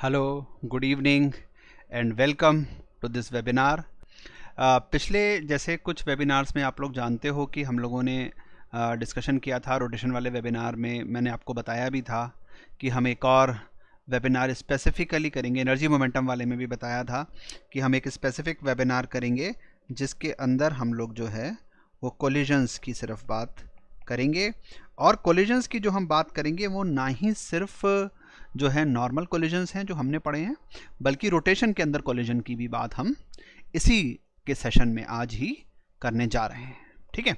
Hello, good evening and welcome to this webinar. पिछले जैसे कुछ वेबिनार्स में आप लोग जानते हो कि हम लोगों ने डिस्कशन किया था। रोटेशन वाले वेबिनार में मैंने आपको बताया भी था कि हम एक और वेबिनार स्पेसिफिकली करेंगे। एनर्जी मोमेंटम वाले में भी बताया था कि हम एक स्पेसिफिक वेबिनार करेंगे जिसके अंदर हम लोग जो है वो कोलिजन्स की सिर्फ बात करेंगे। और कोलिजन्स की जो हम बात करेंगे वो ना ही सिर्फ जो है नॉर्मल कोलिजन्स हैं जो हमने पढ़े हैं, बल्कि रोटेशन के अंदर कोलिजन की भी बात हम इसी के सेशन में आज ही करने जा रहे हैं। ठीक है,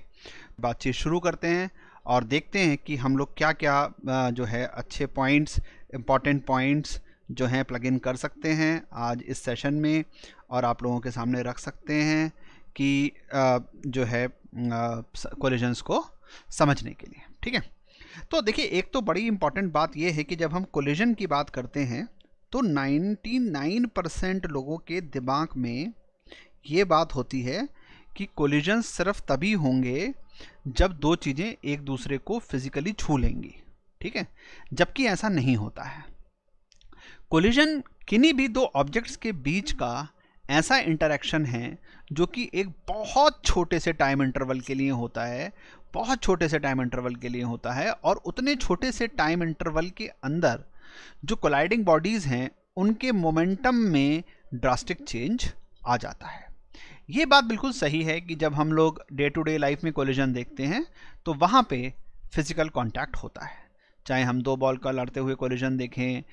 बातचीत शुरू करते हैं और देखते हैं कि हम लोग क्या क्या जो है अच्छे पॉइंट्स, इम्पॉर्टेंट पॉइंट्स जो हैं प्लग इन कर सकते हैं आज इस सेशन में और आप लोगों के सामने रख सकते हैं कि जो है कोलिजन्स को समझने के लिए। ठीक है, तो देखिए, एक तो बड़ी इंपॉर्टेंट बात यह है कि जब हम कोलिजन की बात करते हैं तो 99% लोगों के दिमाग में ये बात होती है कि कोलिजन सिर्फ तभी होंगे जब दो चीज़ें एक दूसरे को फिजिकली छू लेंगी। ठीक है, जबकि ऐसा नहीं होता है। कोलिजन किन्हीं भी दो ऑब्जेक्ट्स के बीच का ऐसा इंटरेक्शन है जो कि एक बहुत छोटे से टाइम इंटरवल के लिए होता है, बहुत छोटे से टाइम इंटरवल के लिए होता है। और उतने छोटे से टाइम इंटरवल के अंदर जो कोलाइडिंग बॉडीज़ हैं उनके मोमेंटम में ड्रास्टिक चेंज आ जाता है। ये बात बिल्कुल सही है कि जब हम लोग डे टू डे लाइफ में कोलिजन देखते हैं तो वहाँ पे फिजिकल कांटेक्ट होता है। चाहे हम दो बॉल का लड़ते हुए कोलिजन देखें,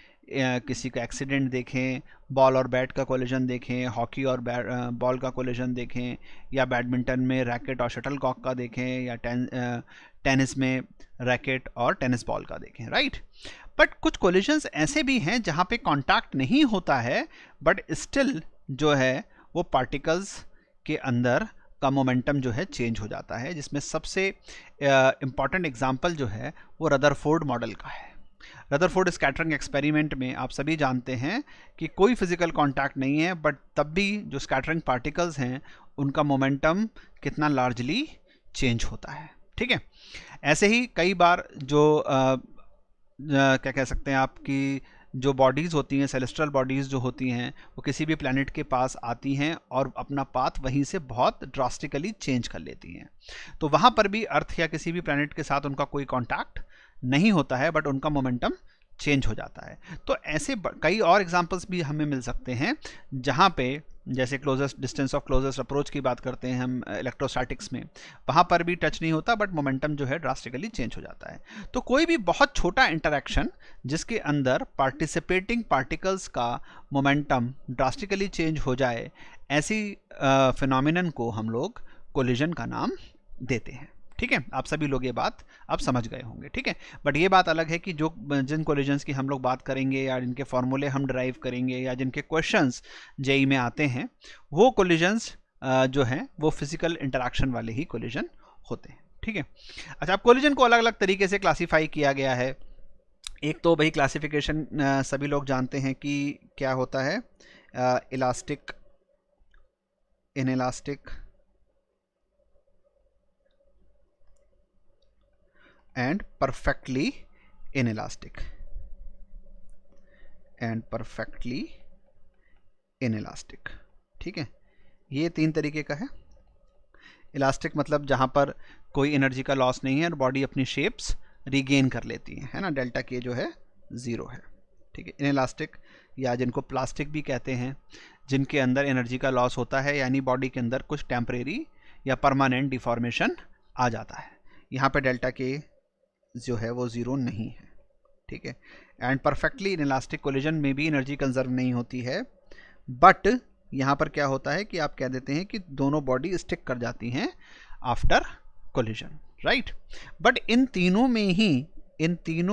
किसी का एक्सीडेंट देखें, बॉल और बैट का कोलिजन देखें, हॉकी और बॉल का कोलिजन देखें, या बैडमिंटन में रैकेट और शटलकॉक का देखें, या टेनिस में रैकेट और टेनिस बॉल का देखें, राइट। बट कुछ कोलिजन्स ऐसे भी हैं जहाँ पे कांटेक्ट नहीं होता है, बट स्टिल जो है वो पार्टिकल्स के अंदर का मोमेंटम जो है चेंज हो जाता है, जिसमें सबसे इम्पॉर्टेंट एग्जांपल जो है वो रदरफोर्ड मॉडल का है। रदरफोर्ड स्कैटरिंग एक्सपेरिमेंट में आप सभी जानते हैं कि कोई फिजिकल कांटेक्ट नहीं है, बट तब भी जो स्कैटरिंग पार्टिकल्स हैं उनका मोमेंटम कितना लार्जली चेंज होता है। ठीक है, ऐसे ही कई बार जो क्या कह सकते हैं आपकी जो बॉडीज़ होती हैं, सेलेस्ट्रियल बॉडीज़ जो होती हैं, वो किसी भी प्लैनेट के पास आती हैं और अपना पाथ वहीं से बहुत ड्रास्टिकली चेंज कर लेती हैं। तो वहाँ पर भी अर्थ या किसी भी प्लैनेट के साथ उनका कोई कांटेक्ट नहीं होता है, बट उनका मोमेंटम चेंज हो जाता है। तो ऐसे कई और एग्जांपल्स भी हमें मिल सकते हैं जहाँ पे, जैसे closest distance of closest approach की बात करते हैं हम इलेक्ट्रोस्टैटिक्स में, वहाँ पर भी टच नहीं होता बट मोमेंटम जो है ड्रास्टिकली चेंज हो जाता है। तो कोई भी बहुत छोटा इंटरेक्शन जिसके अंदर पार्टिसिपेटिंग पार्टिकल्स का मोमेंटम ड्रास्टिकली चेंज हो जाए, ऐसी फिनोमिनन को हम लोग कोलिजन का नाम देते हैं। ठीक है, आप सभी लोग ये बात अब समझ गए होंगे। ठीक है, बट ये बात अलग है कि जो जिन कोलिजन्स की हम लोग बात करेंगे या जिनके फॉर्मूले हम ड्राइव करेंगे या जिनके क्वेश्चंस जेई में आते हैं, वो कोलिजन्स जो हैं वो फिजिकल इंटरेक्शन वाले ही कोलिजन होते हैं। ठीक है, अच्छा, अब कोलिजन को अलग अलग तरीके से क्लासीफाई किया गया है। एक तो भाई क्लासिफिकेशन सभी लोग जानते हैं कि क्या होता है, elastic, inelastic and perfectly inelastic and perfectly inelastic। ठीक है, ये तीन तरीके का है। इलास्टिक मतलब जहां पर कोई एनर्जी का लॉस नहीं है और बॉडी अपनी शेप्स रिगेन कर लेती है ना, डेल्टा के जो है 0 है। ठीक है, इनइलास्टिक या जिनको प्लास्टिक भी कहते हैं, जिनके अंदर एनर्जी का लॉस होता है, यानी बॉडी के अंदर कुछ टेम्परेरी या परमानेंट डिफॉर्मेशन आ जाता है। यहाँ पे डेल्टा के जो है वो 0 नहीं है। ठीक है, एंड परफेक्टली इनइलास्टिक कोलिजन में भी एनर्जी कंजर्व नहीं होती है, बट यहाँ पर क्या होता है कि आप कह देते हैं कि दोनों बॉडी स्टिक कर जाती हैं after collision, right. But in तीनों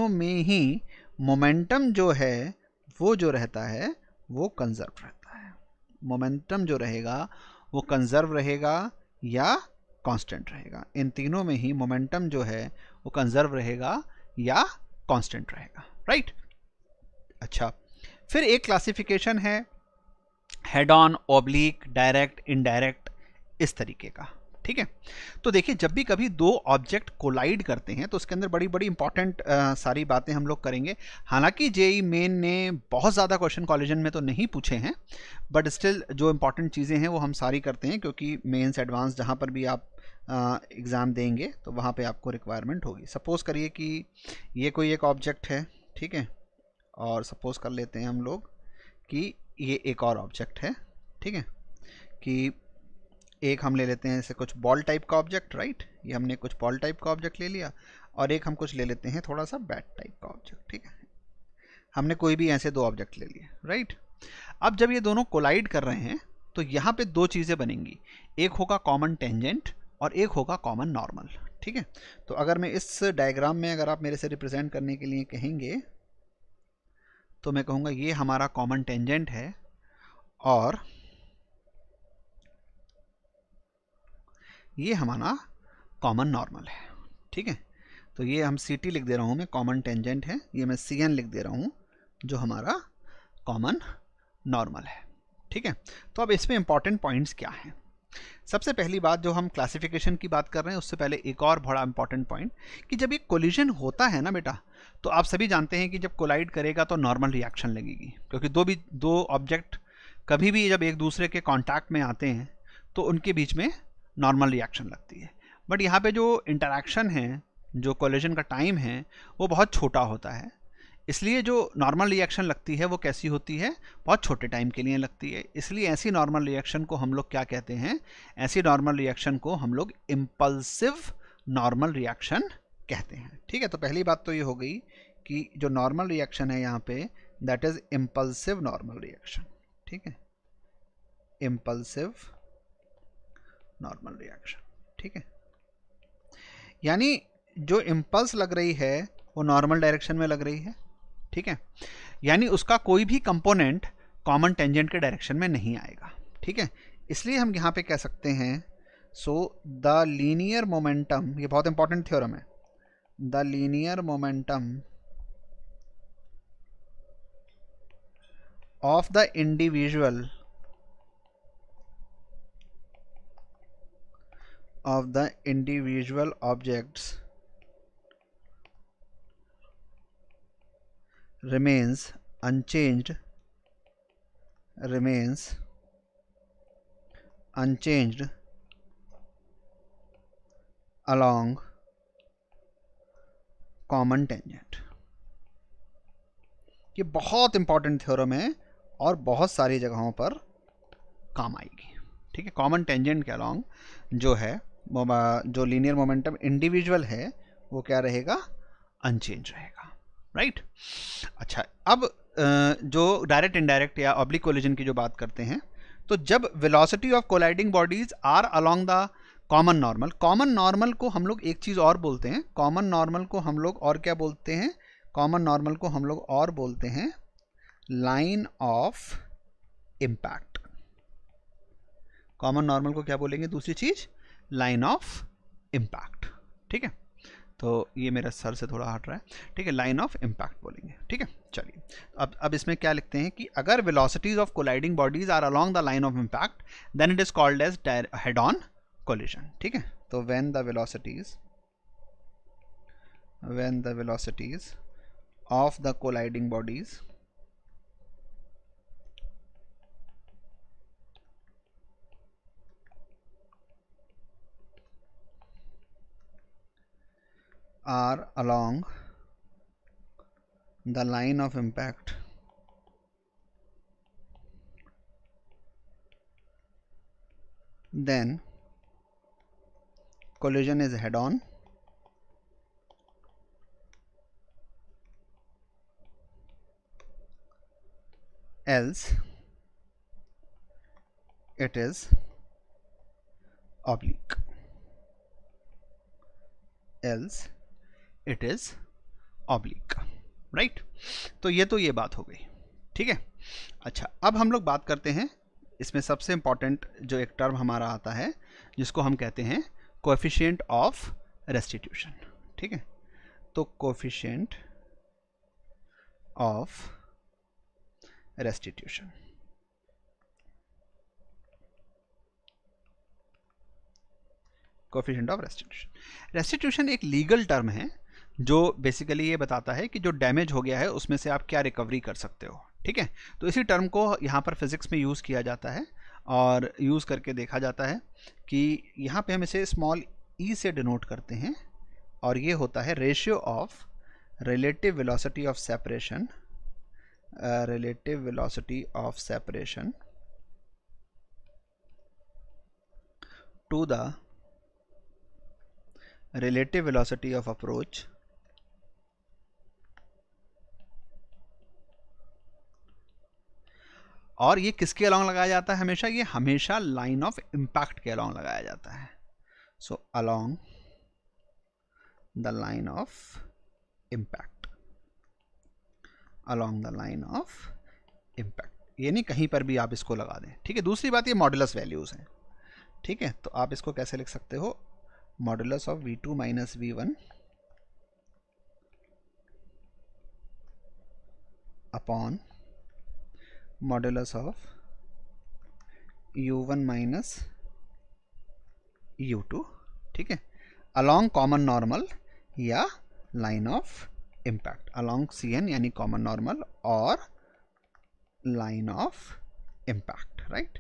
में ही मोमेंटम जो है वो जो रहता है वो कंजर्व रहता है। मोमेंटम जो रहेगा वो कंजर्व रहेगा या कांस्टेंट रहेगा। इन तीनों में ही मोमेंटम जो है वो कंजर्व रहेगा या कांस्टेंट रहेगा, राइट। अच्छा, फिर एक क्लासिफिकेशन है head on, oblique, direct, indirect, इस तरीके का। ठीक है। तो देखिए, जब भी कभी दो ऑब्जेक्ट कोलाइड करते हैं तो उसके अंदर बड़ी बड़ी इंपॉर्टेंट सारी बातें हम लोग करेंगे। हालांकि जेई मेन ने बहुत ज़्यादा क्वेश्चन कॉलिजन में तो नहीं पूछे हैं, बट स्टिल जो इंपॉर्टेंट चीज़ें हैं वो हम सारी करते हैं, क्योंकि मेंस एडवांस जहाँ पर भी आप एग्ज़ाम देंगे तो वहाँ पे आपको रिक्वायरमेंट होगी। सपोज़ करिए कि ये कोई एक ऑब्जेक्ट है, ठीक है, और सपोज़ कर लेते हैं हम लोग कि ये एक और ऑब्जेक्ट है, ठीक है, कि एक हम ले लेते हैं ऐसे कुछ बॉल टाइप का ऑब्जेक्ट, राइट, ये हमने कुछ बॉल टाइप का ऑब्जेक्ट ले लिया, और एक हम कुछ ले लेते हैं थोड़ा सा बैट टाइप का ऑब्जेक्ट, ठीक है, हमने कोई भी ऐसे दो ऑब्जेक्ट ले लिए, राइट। अब जब ये दोनों कोलाइड कर रहे हैं तो यहाँ पे दो चीज़ें बनेंगी, एक होगा कॉमन टेंजेंट और एक होगा कॉमन नॉर्मल, ठीक है। तो अगर मैं इस डायग्राम में, अगर आप मेरे से रिप्रेजेंट करने के लिए कहेंगे तो मैं कहूँगा ये हमारा कॉमन टेंजेंट है और ये हमारा कॉमन नॉर्मल है, ठीक है। तो ये हम सी टी लिख दे रहा हूँ मैं, कॉमन टेंजेंट है, ये मैं सी एन लिख दे रहा हूँ जो हमारा कॉमन नॉर्मल है, ठीक है। तो अब इसमें इंपॉर्टेंट पॉइंट्स क्या हैं। सबसे पहली बात, जो हम क्लासिफिकेशन की बात कर रहे हैं उससे पहले एक और बड़ा इंपॉर्टेंट पॉइंट, कि जब ये कोलिजन होता है ना बेटा, तो आप सभी जानते हैं कि जब कोलाइड करेगा तो नॉर्मल रिएक्शन लगेगी, क्योंकि दो ऑब्जेक्ट कभी भी जब एक दूसरे के कांटेक्ट में आते हैं तो उनके बीच में नॉर्मल रिएक्शन लगती है। बट यहाँ पे जो इंटरेक्शन है, जो कोलिजन का टाइम है, वो बहुत छोटा होता है, इसलिए जो नॉर्मल रिएक्शन लगती है वो कैसी होती है, बहुत छोटे टाइम के लिए लगती है। इसलिए ऐसी नॉर्मल रिएक्शन को हम लोग क्या कहते हैं, ऐसी नॉर्मल रिएक्शन को हम लोग इम्पल्सिव नॉर्मल रिएक्शन कहते हैं, ठीक है। तो पहली बात तो ये हो गई कि जो नॉर्मल रिएक्शन है यहाँ पे, that is impulsive normal reaction, ठीक है, इम्पल्सिव नॉर्मल रिएक्शन, ठीक है। यानी जो इम्पल्स लग रही है वो नॉर्मल डायरेक्शन में लग रही है, ठीक है, यानी उसका कोई भी कंपोनेंट कॉमन टेंजेंट के डायरेक्शन में नहीं आएगा, ठीक है। इसलिए हम यहाँ पे कह सकते हैं, सो द लीनियर मोमेंटम, ये बहुत इंपॉर्टेंट थ्योरम है, the linear momentum of the individual objects remains unchanged along common tangent। ये बहुत इंपॉर्टेंट थ्योरम है और बहुत सारी जगहों पर काम आएगी, ठीक है। कॉमन टेंजेंट के अलोंग जो है, जो लीनियर मोमेंटम इंडिविजुअल है वो क्या रहेगा, अनचेंज रहेगा, राइट। अच्छा, अब जो डायरेक्ट इनडायरेक्ट या ऑब्लिक कोलिजन की जो बात करते हैं, तो जब velocity of colliding bodies are along the common normal को हम लोग एक चीज और बोलते हैं, कॉमन नॉर्मल को हम लोग और क्या बोलते हैं, कॉमन नॉर्मल को हम लोग और बोलते हैं line of impact. Common normal को क्या बोलेंगे, दूसरी चीज, लाइन ऑफ इम्पैक्ट, ठीक है। तो ये मेरा सर से थोड़ा हट रहा है, ठीक है, लाइन ऑफ इम्पैक्ट बोलेंगे, ठीक है। चलिए, अब इसमें क्या लिखते हैं कि अगर velocities of colliding bodies are along the line of impact then it is called as head on collision, ठीक है। तो when the velocities of the colliding bodies are along the line of impact then collision is head on, else it is oblique, right. तो ये बात हो गई, ठीक है। अच्छा, अब हम लोग बात करते हैं, इसमें सबसे इंपॉर्टेंट जो एक टर्म हमारा आता है जिसको हम कहते हैं कोएफिशिएंट ऑफ रेस्टिट्यूशन, ठीक है। तो coefficient of restitution, coefficient of restitution. Restitution एक लीगल टर्म है जो बेसिकली ये बताता है कि जो डैमेज हो गया है उसमें से आप क्या रिकवरी कर सकते हो, ठीक है। तो इसी टर्म को यहाँ पर फिजिक्स में यूज़ किया जाता है और यूज़ करके देखा जाता है कि यहाँ पे हम इसे स्मॉल ई से डिनोट करते हैं और ये होता है ratio of relative velocity of separation, relative velocity of separation to the relative velocity of approach और ये किसके अलॉन्ग लगाया जाता है हमेशा? ये हमेशा लाइन ऑफ इम्पैक्ट के अलॉन्ग लगाया जाता है। So along the line of impact, along the line of impact, ये नहीं कहीं पर भी आप इसको लगा दें, ठीक है। दूसरी बात ये मॉडुलस वैल्यूज हैं, ठीक है। तो आप इसको कैसे लिख सकते हो? Modulus of v2 minus v1 upon modulus of u1 minus u2, ठीक है, along कॉमन नॉर्मल या line of impact, along CN यानी कॉमन नॉर्मल और लाइन ऑफ इम्पैक्ट, राइट।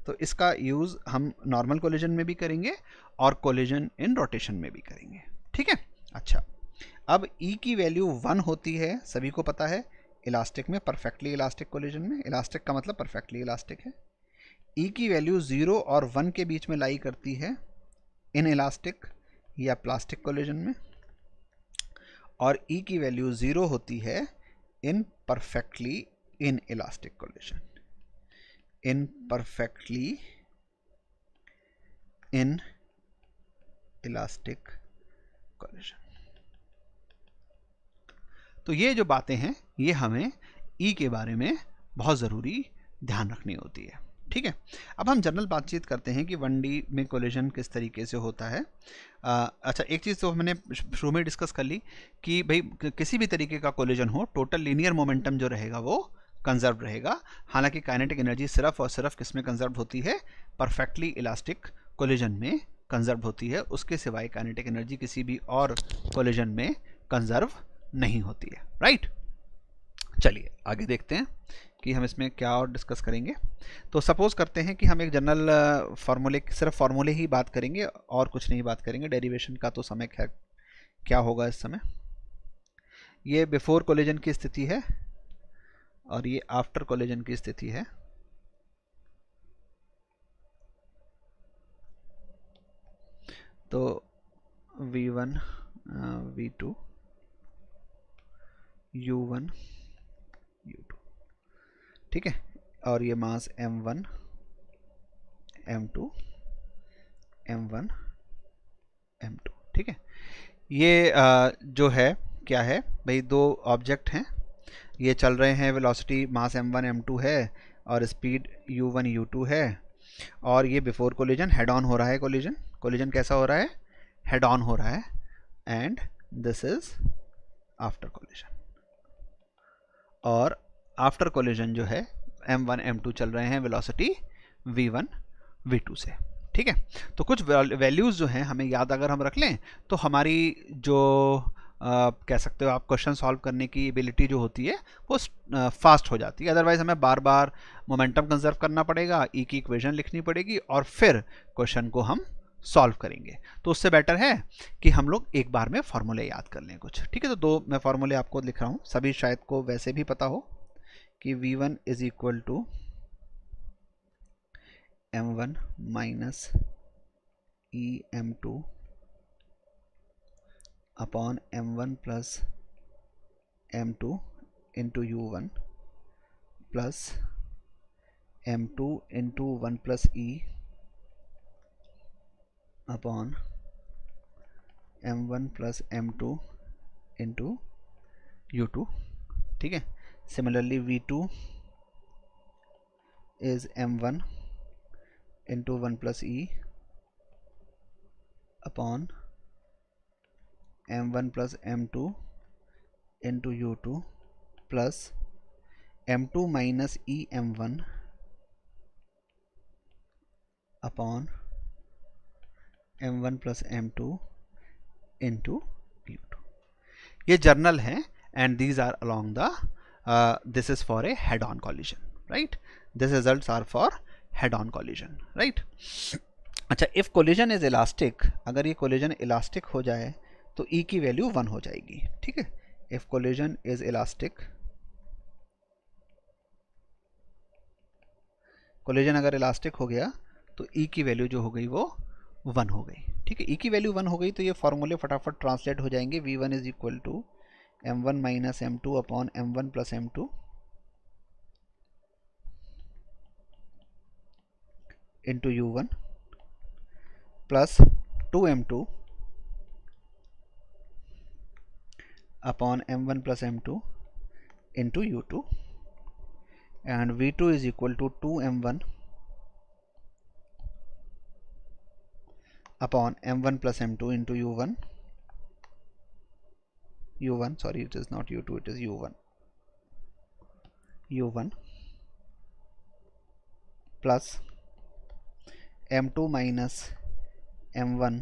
तो इसका यूज़ हम नॉर्मल कोलिजन में भी करेंगे और कोलिजन इन रोटेशन में भी करेंगे, ठीक है। अच्छा, अब E की वैल्यू 1 होती है, सभी को पता है, इलास्टिक में, परफेक्टली इलास्टिक कोलिजन में। इलास्टिक का मतलब परफेक्टली इलास्टिक है। E की वैल्यू 0 और 1 के बीच में लाई करती है इन इलास्टिक या प्लास्टिक कोलिजन में, और E की वैल्यू 0 होती है in perfectly in elastic collision, in perfectly in elastic collision. तो ये जो बातें हैं ये हमें E के बारे में बहुत ज़रूरी ध्यान रखनी होती है, ठीक है। अब हम जनरल बातचीत करते हैं कि 1D में कोलिजन किस तरीके से होता है। अच्छा, एक चीज़ तो मैंने शुरू में डिस्कस कर ली कि भाई किसी भी तरीके का कोलिजन हो, टोटल लीनियर मोमेंटम जो रहेगा वो कंजर्व रहेगा। हालांकि काइनेटिक एनर्जी सिर्फ और सिर्फ किस में कंजर्व होती है? परफेक्टली इलास्टिक कोलिजन में कंजर्व होती है, उसके सिवाय काइनेटिक एनर्जी किसी भी और कोलिजन में कंजर्व नहीं होती है, राइट। चलिए आगे देखते हैं कि हम इसमें क्या और डिस्कस करेंगे। तो सपोज करते हैं कि हम एक जनरल फार्मूले, सिर्फ फार्मूले ही बात करेंगे और कुछ नहीं बात करेंगे। डेरिवेशन का तो समय खैर क्या होगा इस समय। ये बिफोर कोलिजन की स्थिति है और ये आफ्टर कोलिजन की स्थिति है। तो v1 v2 u1 u2, ठीक है, और ये मास m1 m2 m1 m2, ठीक है। ये जो है क्या है भाई, दो ऑब्जेक्ट हैं, ये चल रहे हैं, वेलोसिटी मास m1 m2 है और स्पीड u1 u2 है, और ये बिफोर कोलिजन हेड ऑन हो रहा है। कोलिजन कैसा हो रहा है? हेड ऑन हो रहा है। And this is after collision, और आफ्टर कोलिजन जो है m1 m2 चल रहे हैं वेलोसिटी v1 v2 से, ठीक है। तो कुछ वैल्यूज जो हैं हमें याद अगर हम रख लें तो हमारी जो कह सकते हो आप क्वेश्चन सॉल्व करने की एबिलिटी जो होती है वो फास्ट हो जाती है। अदरवाइज हमें बार बार मोमेंटम कंजर्व करना पड़ेगा, ई की इक्वेशन लिखनी पड़ेगी और फिर क्वेश्चन को हम सॉल्व करेंगे। तो उससे बेटर है कि हम लोग एक बार में फार्मूले याद कर लें कुछ, ठीक है। तो दो मैं फार्मूले आपको लिख रहा हूँ, सभी शायद को वैसे भी पता हो कि v1 is equal to m1 minus e m2 upon m1 plus m2 into u1 plus m2 into 1 plus e upon m1 plus m2 into u2, ठीक है। Similarly v2 is m1 into 1 plus e upon m1 plus m2 into u2 plus m2 minus e m1 upon m1 plus m2 into u2। ये general है and these are along the this is for a head on collision, right. This results are for head on collision, right. अच्छा, if collision is elastic, अगर ये collision elastic हो जाए तो E की value 1 हो जाएगी, ठीक है। If collision is elastic, collision अगर इलास्टिक हो गया तो E की वैल्यू जो हो गई वो 1 हो गई, ठीक है। E की वैल्यू 1 हो गई तो ये फॉर्मूले फटाफट ट्रांसलेट हो जाएंगे। V1 is equal to m1 minus m2 upon m1 plus m2 into u1 plus 2m2 upon m1 plus m2 into u2 and v2 is equal to 2m1 upon m1 plus m2 into u1 sorry, it is not u2, it is u1 plus m2 minus m1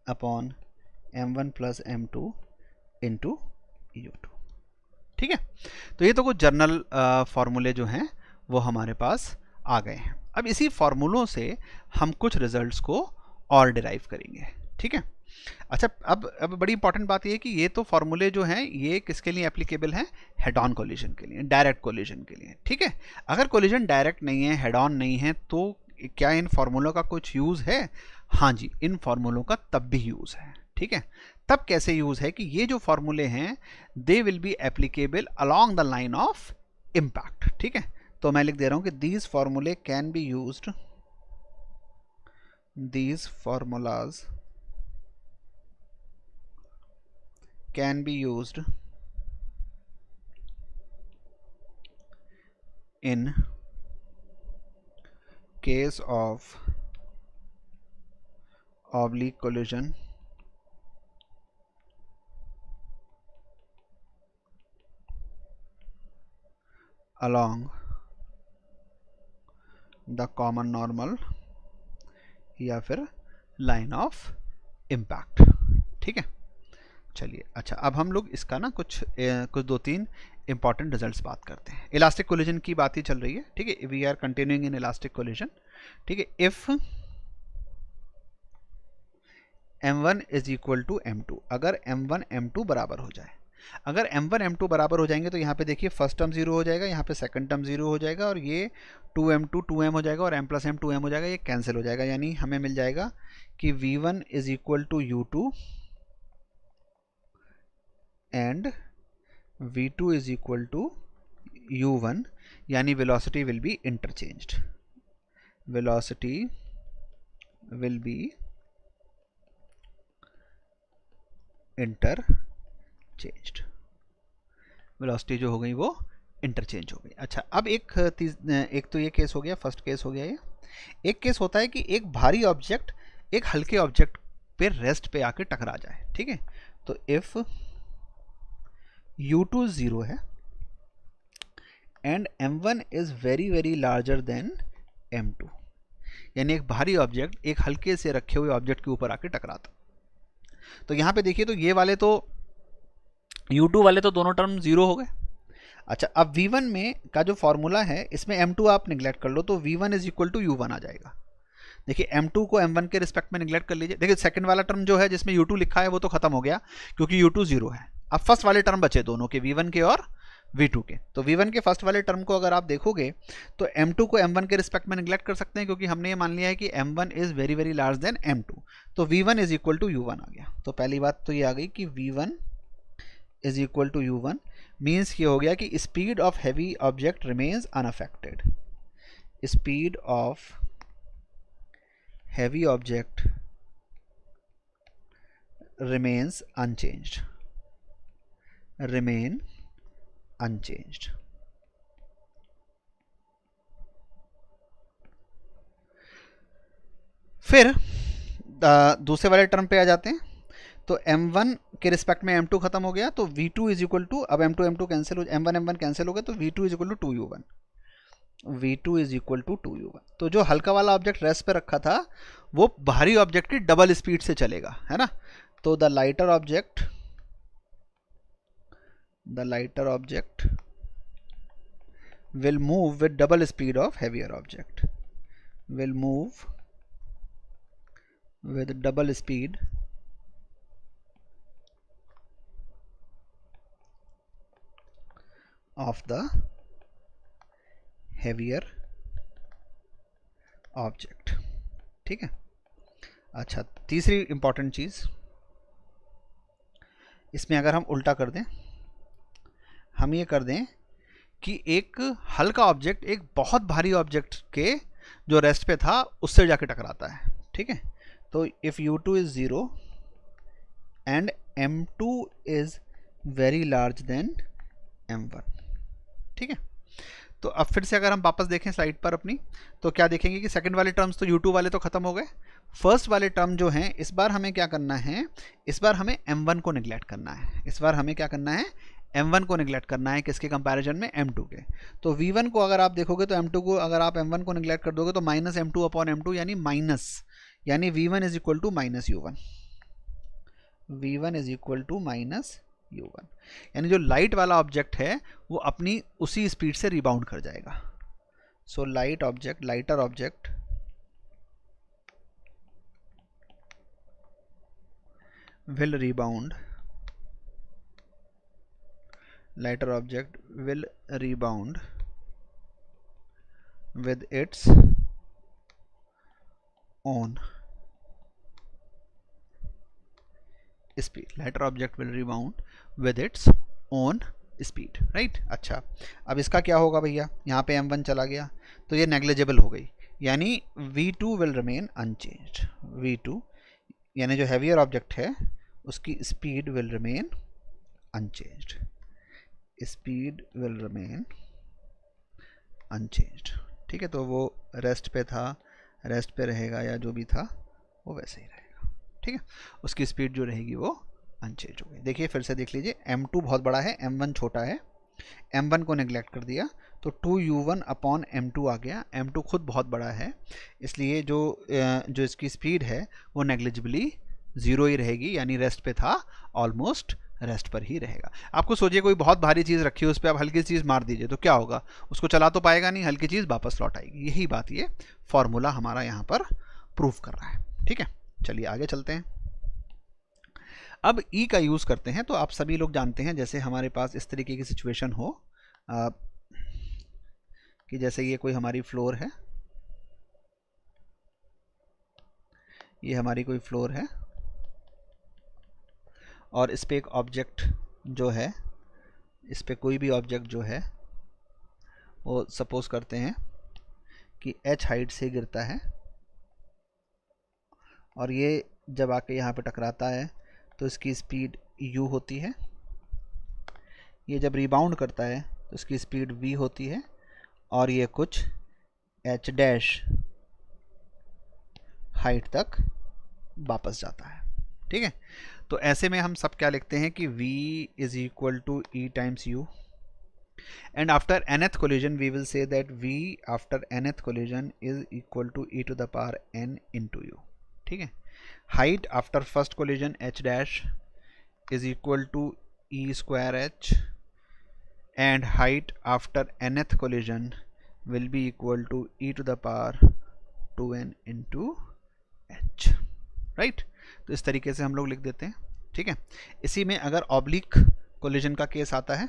upon m1 plus m2 into u2, ठीक है। तो ये तो कुछ journal फार्मूले जो हैं वो हमारे पास आ गए हैं। अब इसी फार्मूलों से हम कुछ रिजल्ट्स को और डिराइव करेंगे, ठीक है। अच्छा, अब बड़ी इंपॉर्टेंट बात ये है कि ये तो फार्मूले जो हैं ये किसके लिए एप्लीकेबल हैं? हेड ऑन कोलिजन के लिए, डायरेक्ट कोलिजन के लिए, ठीक है। अगर कोलिजन डायरेक्ट नहीं है, हेड ऑन नहीं है, तो क्या इन फार्मूलों का कुछ यूज़ है? हाँ जी, इन फार्मूलों का तब भी यूज़ है, ठीक है। तब कैसे यूज है कि ये जो फॉर्मूले हैं they will be applicable along the line of impact, ठीक है। तो मैं लिख दे रहा हूं कि दीज फॉर्मूले can be used, these formulas can be used in case of oblique collision along the common normal या फिर लाइन ऑफ इम्पैक्ट, ठीक है। चलिए, अच्छा, अब हम लोग इसका ना कुछ 2-3 इंपॉर्टेंट रिजल्ट्स बात करते हैं। इलास्टिक कोलिजन की बात ही चल रही है, ठीक है। We are continuing in elastic collision, ठीक है। If m1 is equal to m2, अगर m1 m2 बराबर हो जाए, अगर m1 m2 बराबर हो जाएंगे तो यहाँ पे देखिए फर्स्ट टर्म 0 हो जाएगा, यहाँ पे सेकंड टर्म 0 हो जाएगा और ये 2m2 2m हो जाएगा और m प्लस m 2m हो जाएगा, ये कैंसिल हो जाएगा। यानी हमें मिल जाएगा कि v1 is equal to u2 and v2 is equal to u1, यानी velocity will be interchanged, velocity will be interchanged, velocity जो हो गई वो इंटरचेंज हो गई। अच्छा, अब एक तो ये केस हो गया, फर्स्ट केस हो गया ये। एक केस होता है कि एक भारी ऑब्जेक्ट एक हल्के ऑब्जेक्ट पे रेस्ट पे आके टकरा जाए, ठीक है। तो इफ u2 0 है and m1 is very very larger than m2, यानी एक भारी ऑब्जेक्ट एक हल्के से रखे हुए ऑब्जेक्ट के ऊपर आके टकराता। तो यहां पे देखिए, तो ये वाले तो u2 वाले तो दोनों टर्म 0 हो गए। अच्छा, अब v1 में का जो फॉर्मूला है इसमें m2 आप निगलेक्ट कर लो तो v1 is equal to u1 आ जाएगा। देखिए, m2 को m1 के रिस्पेक्ट में निगलेक्ट कर लीजिए। देखिए, सेकंड वाला टर्म जो है जिसमें u2 लिखा है वो तो खत्म हो गया क्योंकि u2 0 है। अब फर्स्ट वाले टर्म बचे दोनों के, v1 के और v2 के। तो v1 के फर्स्ट वाले टर्म को अगर आप देखोगे तो m2 को m1 के रिस्पेक्ट में निगलेक्ट कर सकते हैं क्योंकि हमने ये मान लिया है कि m1 is very very large then m2, तो v1 is equal to u1 आ गया। तो पहली बात तो ये आ गई कि v1 is equal to u1 means ये हो गया कि speed of heavy object remains unaffected, speed of heavy object remains unchanged, remain unchanged। फिर दूसरे वाले टर्म पे आ जाते हैं। तो m1 के रिस्पेक्ट में m2 खत्म हो गया तो v2 इज इक्वल टू, अब m2 कैंसिल हो, m1 कैंसिल हो गया तो v2 is equal to 2u1। v2 is equal to 2u1। तो जो हल्का वाला ऑब्जेक्ट रेस्ट पे रखा था वो भारी ऑब्जेक्ट की डबल स्पीड से चलेगा, है ना। तो the lighter object will move with double speed of heavier object, will move with double speed of the heavier object। ठीक है। अच्छा, तीसरी इंपॉर्टेंट चीज इसमें अगर हम उल्टा कर दें, हम ये कर दें कि एक हल्का ऑब्जेक्ट एक बहुत भारी ऑब्जेक्ट के जो रेस्ट पे था उससे जाके टकराता है, ठीक है। तो if u2 is 0 and m2 is very large then m1, ठीक है। तो अब फिर से अगर हम वापस देखें स्लाइड पर अपनी, तो क्या देखेंगे कि सेकंड वाले टर्म्स तो u2 वाले तो खत्म हो गए। फर्स्ट वाले टर्म जो हैं, इस बार हमें क्या करना है, इस बार हमें m1 को निगलेक्ट करना है। इस बार हमें क्या करना है, m1 को निगलेक्ट करना है। किसके कंपैरिजन में, m2 के। तो v1 को अगर आप देखोगे तो m2 को अगर आप m1 को निगलेक्ट कर दोगे तो माइनस m2 अपॉन m2 यानी माइनस, यानी v1 is equal to minus u1, v1 is equal to minus u1। यानी जो लाइट वाला ऑब्जेक्ट है वो अपनी उसी स्पीड से रिबाउंड कर जाएगा। So lighter object will rebound, lighter object will rebound with its own speed, lighter object will rebound with its own speed, right। अच्छा, अब इसका क्या होगा भैया, यहाँ पे m1 चला गया तो ये नेग्लिजिबल हो गई, यानी v2 will remain unchanged। v2 यानी जो हैवियर ऑब्जेक्ट है उसकी speed will remain unchanged, speed will remain unchanged, ठीक है। तो वो रेस्ट पे था, रेस्ट पे रहेगा, या जो भी था वो वैसे ही रहेगा, ठीक है। उसकी स्पीड जो रहेगी वो अनचेंज हो गई। देखिए फिर से देख लीजिए, m2 बहुत बड़ा है, m1 छोटा है, m1 को नेग्लेक्ट कर दिया तो 2u1 अपॉन m2 आ गया। m2 खुद बहुत बड़ा है, इसलिए जो इसकी स्पीड है वो नेग्लिजिबली ज़ीरो ही रहेगी, यानी रेस्ट पे था, ऑलमोस्ट रेस्ट पर ही रहेगा। आपको सोचिए कोई बहुत भारी चीज़ रखी है, उस पर आप हल्की चीज़ मार दीजिए तो क्या होगा, उसको चला तो पाएगा नहीं, हल्की चीज़ वापस लौट आएगी। यही बात ये फॉर्मूला हमारा यहाँ पर प्रूव कर रहा है, ठीक है। चलिए आगे चलते हैं। अब ई का यूज़ करते हैं। तो आप सभी लोग जानते हैं, जैसे हमारे पास इस तरीके की सिचुएशन हो कि जैसे ये कोई हमारी फ्लोर है, ये हमारी कोई फ्लोर है और इस पे एक ऑब्जेक्ट जो है, इस पे कोई भी ऑब्जेक्ट जो है वो सपोज करते हैं कि h हाइट से गिरता है और ये जब आके यहाँ पे टकराता है तो इसकी स्पीड u होती है। ये जब रिबाउंड करता है तो इसकी स्पीड v होती है और ये कुछ h डैश हाइट तक वापस जाता है, ठीक है। तो ऐसे में हम सब क्या लिखते हैं कि v is equal to e times u, and after nth collision we will say that v after nth collision is equal to e to the power n into u, ठीक है। Height after first collision h dash is equal to e square h, and height after nth collision will be equal to e to the power 2n into h, right. तो इस तरीके से हम लोग लिख देते हैं, ठीक है। इसी में अगर ऑब्लिक कोलिजन का केस आता है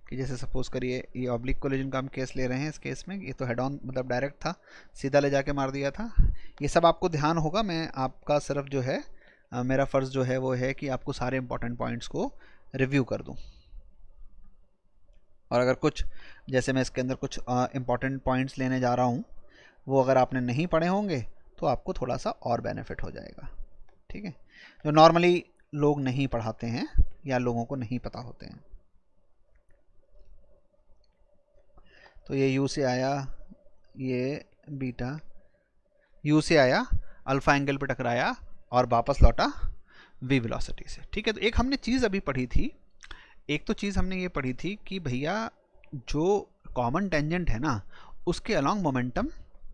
कि जैसे सपोज करिए ये ऑब्लिक कोलिजन का हम केस ले रहे हैं, इस केस में ये तो हेड ऑन मतलब डायरेक्ट था, सीधा ले जाके मार दिया था। ये सब आपको ध्यान होगा, मैं आपका सिर्फ जो है मेरा फ़र्ज़ जो है वो है कि आपको सारे इंपॉर्टेंट पॉइंट्स को रिव्यू कर दूं, और अगर कुछ जैसे मैं इसके अंदर कुछ इंपॉर्टेंट पॉइंट्स लेने जा रहा हूं वो अगर आपने नहीं पढ़े होंगे तो आपको थोड़ा सा और बेनिफिट हो जाएगा, ठीक है, जो नॉर्मली लोग नहीं पढ़ाते हैं या लोगों को नहीं पता होते हैं। तो ये u से आया, ये बीटा u से आया, अल्फा एंगल पे टकराया और वापस लौटा v वेलोसिटी से, ठीक है। तो एक हमने चीज़ अभी पढ़ी थी, एक तो चीज़ हमने ये पढ़ी थी कि भैया जो कॉमन टेंजेंट है ना उसके अलॉन्ग मोमेंटम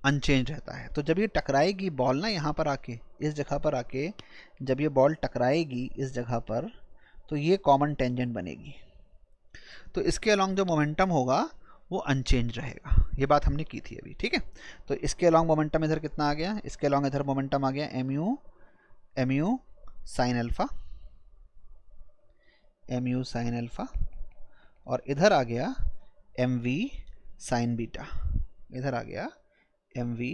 अनचेंज रहता है। तो जब ये टकराएगी बॉल ना यहाँ पर आके, इस जगह पर आके जब ये बॉल टकराएगी इस जगह पर, तो ये कॉमन टेंजेंट बनेगी, तो इसके अलॉन्ग जो मोमेंटम होगा वो अनचेंज रहेगा। ये बात हमने की थी अभी, ठीक है। तो इसके अलॉन्ग मोमेंटम इधर कितना आ गया, इसके अलॉन्ग इधर मोमेंटम आ गया m u sine alpha, m u sine alpha, और इधर आ गया एम वी साइन बीटा, इधर आ गया एम वी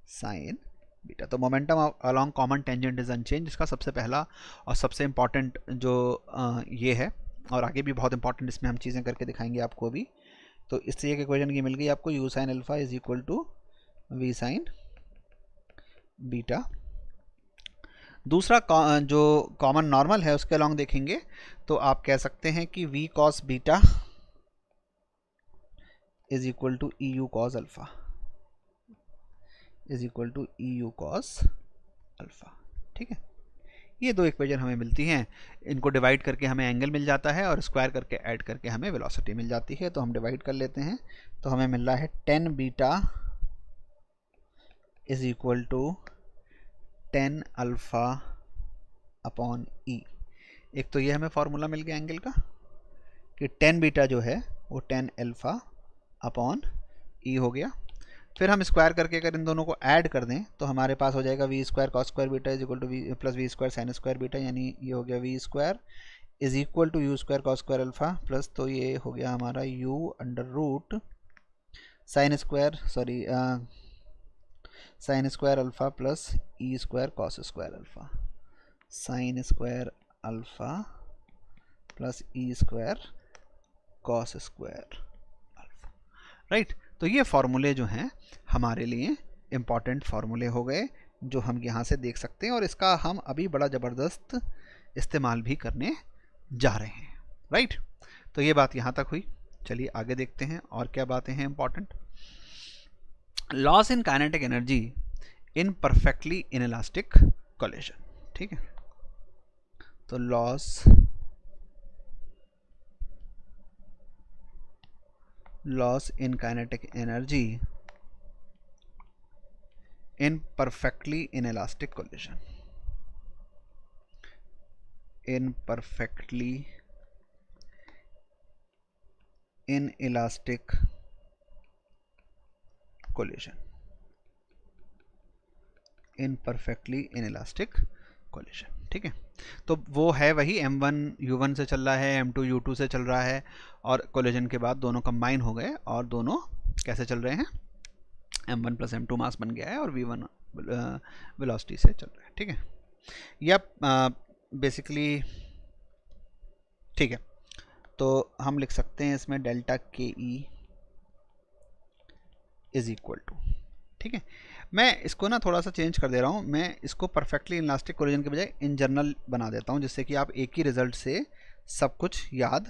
साइन बीटा। तो momentum along common tangent is unchanged, इसका सबसे पहला और सबसे इंपॉर्टेंट जो ये है, और आगे भी बहुत इंपॉर्टेंट इसमें हम चीज़ें करके दिखाएंगे आपको अभी। तो इस तरीके की इक्वेशन की मिल गई आपको, u sine alpha is equal to v sine beta. दूसरा जो कॉमन नॉर्मल है उसके अलॉन्ग देखेंगे तो आप कह सकते हैं कि v cos beta is equal to e u cos alpha, is equal to e u cos alpha, ठीक है। ये दो इक्वेशन हमें मिलती हैं, इनको डिवाइड करके हमें एंगल मिल जाता है और स्क्वायर करके ऐड करके हमें वेलोसिटी मिल जाती है। तो हम डिवाइड कर लेते हैं, तो हमें मिल रहा है 10 beta is equal to 10 alpha upon e. एक तो ये हमें फॉर्मूला मिल गया एंगल का कि 10 बीटा जो है वो 10 अल्फा अपॉन ई हो गया। फिर हम स्क्वायर करके अगर इन दोनों को ऐड कर दें तो हमारे पास हो जाएगा v square cos square beta is equal to v plus v square sine square beta, यानी ये हो गया v square is equal to u square cos square alpha plus, तो ये हो गया हमारा u under root sine square sine square alpha plus e square cos square alpha, sine square alpha plus e square cos square alpha, right. तो ये फार्मूले जो हैं हमारे लिए इम्पॉर्टेंट फार्मूले हो गए जो हम यहाँ से देख सकते हैं, और इसका हम अभी बड़ा ज़बरदस्त इस्तेमाल भी करने जा रहे हैं, राइट। तो ये बात यहाँ तक हुई। चलिए आगे देखते हैं और क्या बातें हैं important. Loss in kinetic energy in perfectly inelastic collision, ठीक है। तो loss in kinetic energy in perfectly inelastic collision, in perfectly inelastic collision, in perfectly inelastic collision, ठीक है। तो वो है वही m1 u1 से चल रहा है, m2 u2 से चल रहा है, और कोलिजन के बाद दोनों कंबाइन हो गए और दोनों कैसे चल रहे हैं, m1 प्लस m2 मास बन गया है और v1 वेलोसिटी से चल रहा है, ठीक है। या बेसिकली ठीक है, तो हम लिख सकते हैं इसमें डेल्टा के ई इज इक्वल टू, ठीक है। मैं इसको ना थोड़ा सा चेंज कर दे रहा हूँ, मैं इसको परफेक्टली इनइलास्टिक कोलिजन के बजाय इन जनरल बना देता हूँ, जिससे कि आप एक ही रिजल्ट से सब कुछ याद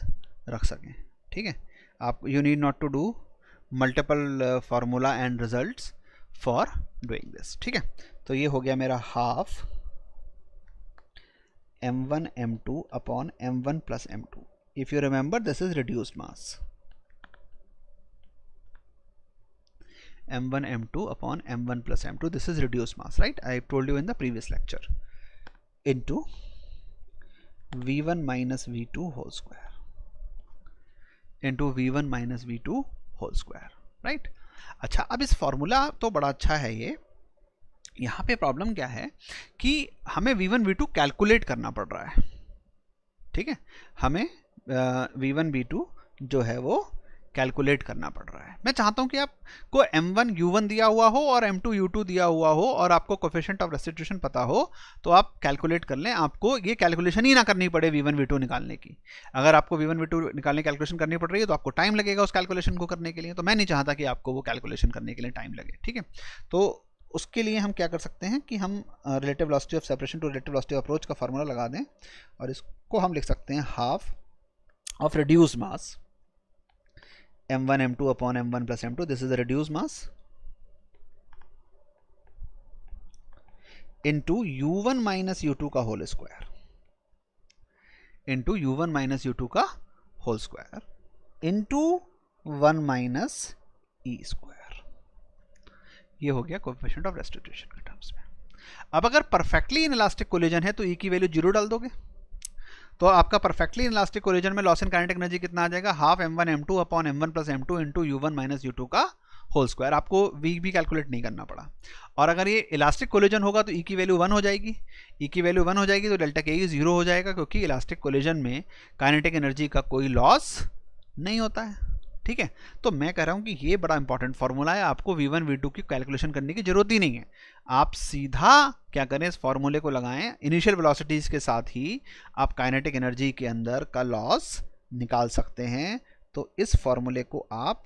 रख सकें, ठीक है। आप you need not to do multiple formula and results for doing this, ठीक है। तो ये हो गया मेरा half m1 m2 upon m1 plus m2। If you remember this is reduced mass, m1 m2 upon m1 plus m2, this is reduced mass, right? I told you in the previous lecture, into v1 minus v2 whole square, into v1 minus v2 whole square, right? अच्छा, अब इस formula तो बड़ा अच्छा है ये, यहाँ पे प्रॉब्लम क्या है कि हमें v1 v2 कैलकुलेट करना पड़ रहा है, ठीक है। हमें v1 v2 जो है वो कैलकुलेट करना पड़ रहा है। मैं चाहता हूं कि आपको m1 u1 दिया हुआ हो और m2 u2 दिया हुआ हो और आपको कोफिशिएंट ऑफ रेस्टिट्यूशन पता हो, तो आप कैलकुलेट कर लें, आपको ये कैलकुलेशन ही ना करनी पड़े v1 v2 निकालने की। अगर आपको v1 v2 निकालने की कैलकुलेशन करनी पड़ रही है तो आपको टाइम लगेगा उस कैलकुलेशन को करने के लिए, तो मैं नहीं चाहता कि आपको वो कैलकुलेशन करने के लिए टाइम लगे, ठीक है। तो उसके लिए हम क्या कर सकते हैं कि हम relative velocity of separation to relative velocity of approach का फार्मूला लगा दें, और इसको हम लिख सकते हैं half of reduced mass m1 m2 upon m1 plus m2, this is the reduced mass, into u1 minus u2 का whole square, into u1 minus u2 का whole square, into 1 minus E square. ये हो गया coefficient of restitution के terms में। अब अगर perfectly inelastic collision है तो ई की वैल्यू 0 डाल दोगे, तो आपका परफेक्टली इनइलास्टिक कोलिजन में लॉस इन काइनेटिक एनर्जी कितना आ जाएगा, half m1 m2 upon m1 plus m2 into u1 minus u2 का होल स्क्वायर। आपको v भी कैलकुलेट नहीं करना पड़ा। और अगर ये इलास्टिक कोलिजन होगा तो e की वैल्यू 1 हो जाएगी, e की वैल्यू 1 हो जाएगी तो डेल्टा के 0 हो जाएगा, क्योंकि इलास्टिक कोलिजन में काइनेटिक एनर्जी का कोई लॉस नहीं होता है। ठीक है, तो मैं कह रहा हूं कि ये बड़ा इंपॉर्टेंट फॉर्मूला है, आपको v1 v2 की कैलकुलेशन करने की जरूरत ही नहीं है। आप सीधा क्या करें, इस फॉर्मूले को लगाएं, इनिशियल वेलोसिटीज के साथ ही आप काइनेटिक एनर्जी के अंदर का लॉस निकाल सकते हैं। तो इस फॉर्मूले को आप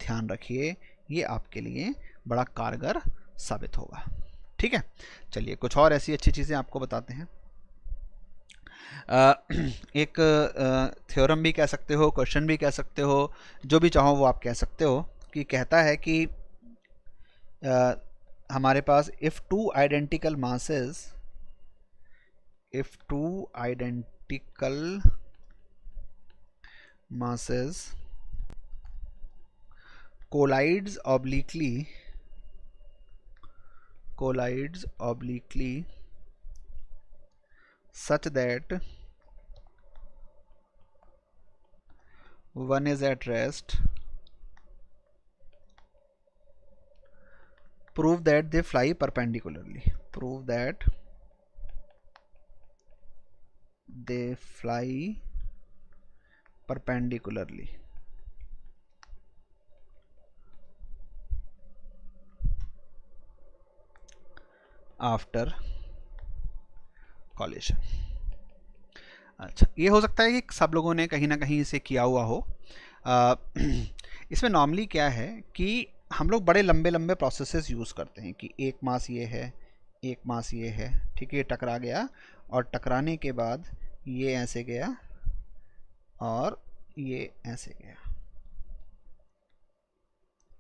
ध्यान रखिए, ये आपके लिए बड़ा कारगर साबित होगा। ठीक है, चलिए कुछ और ऐसी अच्छी चीज़ें आपको बताते हैं। एक थ्योरम भी कह सकते हो, क्वेश्चन भी कह सकते हो, जो भी चाहो वो आप कह सकते हो, कि कहता है कि हमारे पास if two identical masses collides obliquely such that one is at rest, prove that they fly perpendicularly. After coalition. अच्छा, ये हो सकता है कि सब लोगों ने कहीं ना कहीं इसे किया हुआ हो। इसमें नॉर्मली क्या है कि हम लोग बड़े लंबे लंबे प्रोसेसेस यूज़ करते हैं कि एक मास ये है, एक मास ये है, ठीक है, ये टकरा गया और टकराने के बाद ये ऐसे गया और ये ऐसे गया,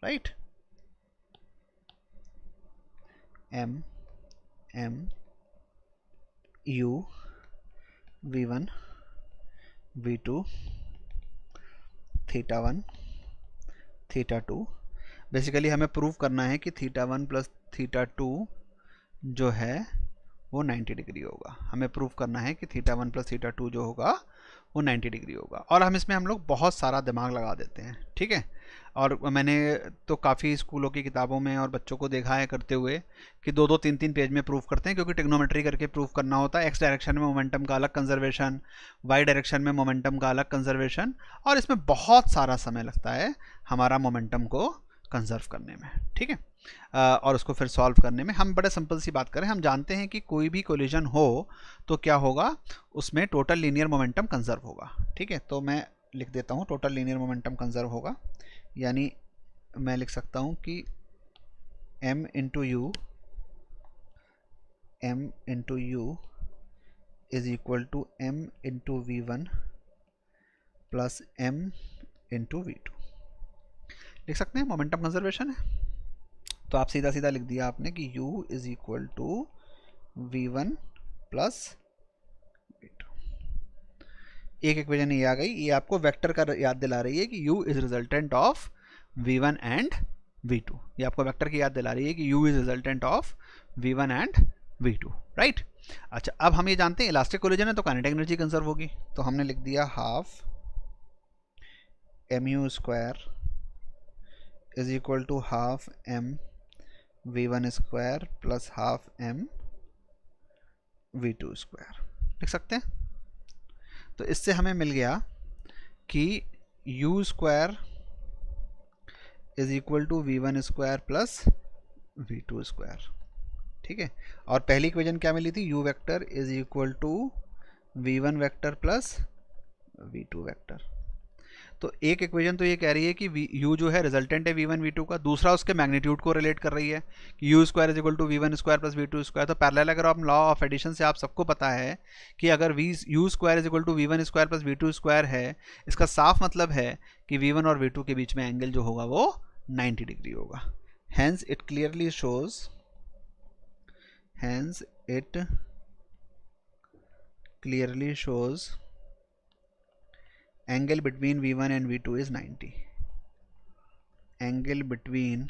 right. m u v1 v2 theta 1 theta 2। Basically हमें प्रूव करना है कि थीटा 1 प्लस थीटा 2 जो है वो 90 डिग्री होगा। हमें प्रूव करना है कि थीटा 1 प्लस थीटा 2 जो होगा वो 90 डिग्री होगा। और हम लोग बहुत सारा दिमाग लगा देते हैं, ठीक है। और मैंने तो काफ़ी स्कूलों की किताबों में और बच्चों को देखा है करते हुए कि 2-2 3-3 पेज में प्रूव करते हैं, क्योंकि टिग्नोमेट्री करके प्रूव करना होता है। एक्स डायरेक्शन में मोमेंटम का अलग कंजर्वेशन, वाई डायरेक्शन में मोमेंटम का अलग कंजर्वेशन, और इसमें बहुत सारा समय लगता है हमारा मोमेंटम को कंजर्व करने में, ठीक है। और उसको फिर सॉल्व करने में हम बड़े सिंपल सी बात करें, हम जानते हैं कि कोई भी कोलिजन हो तो क्या होगा, उसमें टोटल लीनियर मोमेंटम कंजर्व होगा, ठीक है। तो मैं लिख देता हूँ टोटल लीनियर मोमेंटम कंजर्व होगा, यानी मैं लिख सकता हूँ कि m into u is equal to m into v1 plus m into v2। लिख सकते हैं, मोमेंटम कंजर्वेशन है। तो आप सीधा सीधा लिख दिया आपने कि u is equal to v1 plus v2। एक इक्वेशन ये आ गई, ये आपको वेक्टर का याद दिला रही है कि u is resultant of v1 and v2। ये आपको वेक्टर की याद दिला रही है कि u is resultant of v1 and v2, right. अच्छा, अब हम ये जानते हैं इलास्टिक कोलिजन है तो काइनेटिक एनर्जी कंजर्व होगी, तो हमने लिख दिया half mu square is equal to half m v1 square plus half m v2 square. लिख सकते हैं। तो इससे हमें मिल गया कि u square is equal to v1 square plus v2 square, ठीक है। और पहली इक्वेशन क्या मिली थी, u vector is equal to v1 vector plus v2 vector. तो एक इक्वेशन तो ये कह रही है कि u जो है रिजल्टेंट है v1 v2 का, दूसरा उसके मैग्नीट्यूड को रिलेट कर रही है कि u square is equal to v1 square plus v2 square. तो पैरेलल अगर आप लॉ ऑफ एडिशन से आप सबको पता है कि अगर u square is equal to v1 square plus v2 square है, इसका साफ मतलब है कि v1 और v2 के बीच में एंगल जो होगा वो 90 डिग्री होगा। Hence it clearly shows angle between v1 and v2 is 90, angle between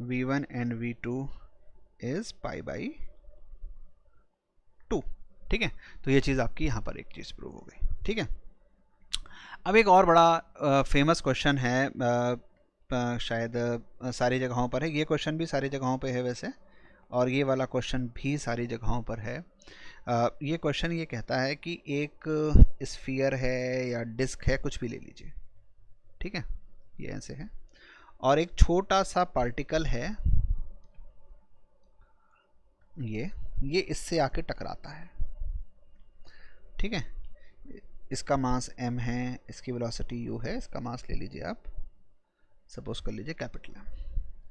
v1 and v2 is pi by 2। ठीक है, तो ये चीज़ आपकी यहाँ पर एक चीज़ प्रूव हो गई। ठीक है, अब एक और बड़ा फेमस क्वेश्चन है, शायद सारी जगहों पर है, ये क्वेश्चन भी सारी जगहों पे है वैसे, और ये वाला क्वेश्चन भी सारी जगहों पर है। ये क्वेश्चन ये कहता है कि एक स्फीयर है या डिस्क है, कुछ भी ले लीजिए, ठीक है, ये ऐसे है, और एक छोटा सा पार्टिकल है, ये इससे आके टकराता है। ठीक है, इसका मास m है, इसकी वेलोसिटी u है, इसका मास ले लीजिए आप, सपोज कर लीजिए कैपिटल M।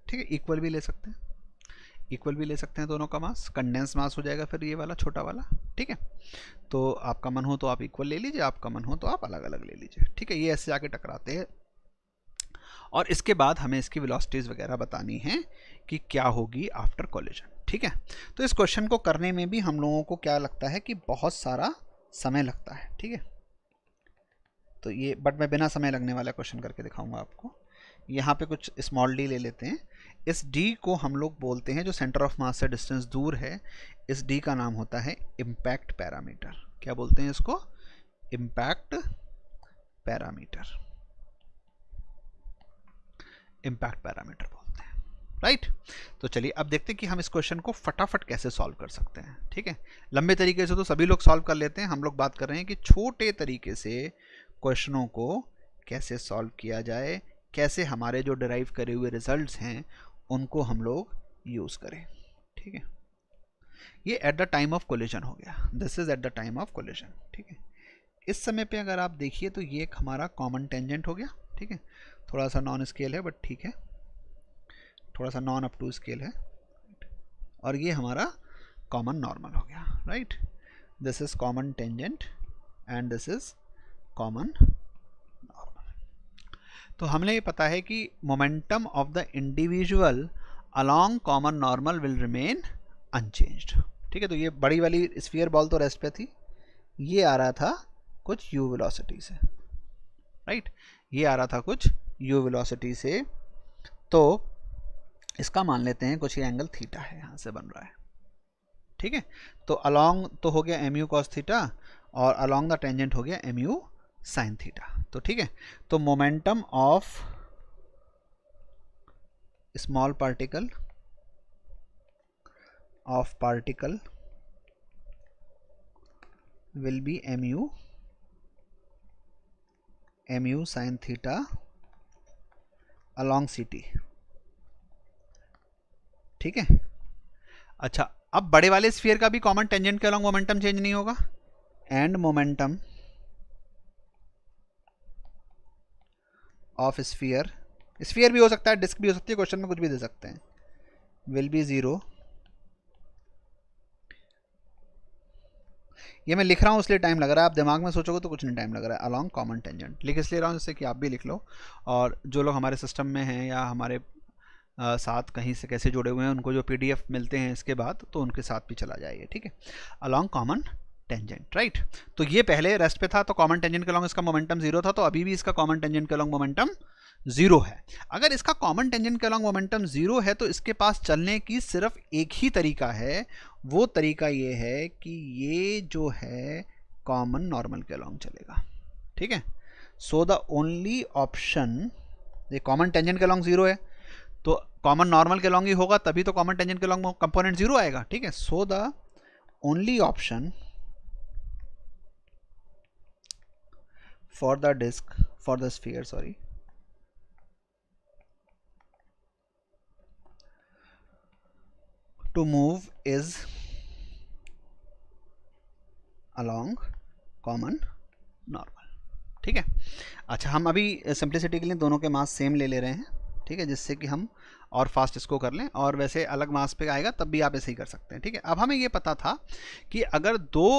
ठीक है, इक्वल भी ले सकते हैं, इक्वल भी ले सकते हैं दोनों का मास, कंडेंस मास हो जाएगा फिर ये वाला छोटा वाला। ठीक है, तो आपका मन हो तो आप इक्वल ले लीजिए, आपका मन हो तो आप अलग अलग ले लीजिए। ठीक है, ये ऐसे आके टकराते हैं, और इसके बाद हमें इसकी वेलोसिटीज वगैरह बतानी है कि क्या होगी आफ्टर कोलिजन। ठीक है, तो इस क्वेश्चन को करने में भी हम लोगों को क्या लगता है कि बहुत सारा समय लगता है। ठीक है, तो ये बट मैं बिना समय लगने वाला क्वेश्चन करके दिखाऊंगा आपको। यहाँ पे कुछ स्मॉल डी ले लेते हैं, इस डी को हम लोग बोलते हैं, जो सेंटर ऑफ मास से डिस्टेंस दूर है, इस डी का नाम होता है इम्पैक्ट पैरामीटर। क्या बोलते हैं इसको? इम्पैक्ट पैरामीटर, इम्पैक्ट पैरामीटर बोलते हैं, राइट। तो चलिए अब देखते हैं कि हम इस क्वेश्चन को फटाफट कैसे सॉल्व कर सकते हैं। ठीक है, लंबे तरीके से तो सभी लोग सॉल्व कर लेते हैं, हम लोग बात कर रहे हैं कि छोटे तरीके से क्वेश्चनों को कैसे सॉल्व किया जाए, कैसे हमारे जो डिराइव करे हुए रिजल्ट्स हैं उनको हम लोग यूज़ करें। ठीक है, ये at the time of collision हो गया, this is at the time of collision. ठीक है, इस समय पे अगर आप देखिए तो ये एक हमारा कॉमन टेंजेंट हो गया। ठीक है, थोड़ा सा नॉन स्केल है बट ठीक है, थोड़ा सा नॉन अप टू स्केल है, और ये हमारा कॉमन नॉर्मल हो गया, right. This is common tangent and this is common normal. तो हमने ये पता है कि momentum of the individual along common normal will remain unchanged. ठीक है, तो ये बड़ी वाली स्फीयर बॉल तो रेस्ट पे थी, ये आ रहा था कुछ u वेलोसिटी से, राइट, ये आ रहा था कुछ u वेलोसिटी से, तो इसका मान लेते हैं कुछ ये एंगल थीटा है, यहाँ से बन रहा है। ठीक है, तो अलोंग तो हो गया mu cos थीटा, और अलोंग द टेंजेंट हो गया mu sin थीटा। तो ठीक है, तो momentum of small particle will be mu sin theta along ct। ठीक है, अच्छा, अब बड़े वाले स्फीयर का भी कॉमन टेंजेंट के अलॉन्ग मोमेंटम चेंज नहीं होगा, and momentum of sphere, sphere भी हो सकता है, डिस्क भी हो सकती है, क्वेश्चन में कुछ भी दे सकते हैं, विल बी 0। ये मैं लिख रहा हूँ इसलिए टाइम लग रहा है, आप दिमाग में सोचोगे तो कुछ नहीं टाइम लग रहा है। अलॉन्ग कॉमन टेंजेंट लिख इसलिए रहा हूँ जिससे कि आप भी लिख लो, और जो लोग हमारे सिस्टम में हैं या हमारे साथ कहीं से कैसे जुड़े हुए हैं, उनको जो PDF मिलते हैं इसके बाद, तो उनके साथ भी चला जाइए। ठीक है, अलॉन्ग कॉमन टेंजेंट, राइट। तो ये पहले रेस्ट पे था, तो कॉमन टेंजेंट के अलॉन्ग इसका मोमेंटम 0 था, तो अभी भी इसका कॉमन टेंजेंट के अलॉन्ग मोमेंटम 0 है। अगर इसका कॉमन टेंजेंट के अलॉन्ग मोमेंटम 0 है तो इसके पास चलने की सिर्फ एक ही तरीका है, वो तरीका ये है कि ये जो है कॉमन नॉर्मल के अलॉन्ग चलेगा। ठीक है, सो द ओनली ऑप्शन, ये कॉमन टेंजेंट के अलॉन्ग 0 है तो कॉमन नॉर्मल के अलॉन्ग ही होगा, तभी तो कॉमन टेंजेंट के अलॉन्ग कंपोनेंट 0 आएगा। ठीक है, so the only option for the disk, for the sphere, sorry, to move is along common normal। ठीक है, अच्छा, हम अभी सिंप्लिसिटी के लिए दोनों के मास सेम ले रहे हैं। ठीक है, जिससे कि हम और फास्ट इसको कर लें, और वैसे अलग मास पे आएगा तब भी आप ऐसे ही कर सकते हैं। ठीक है, अब हमें ये पता था कि अगर दो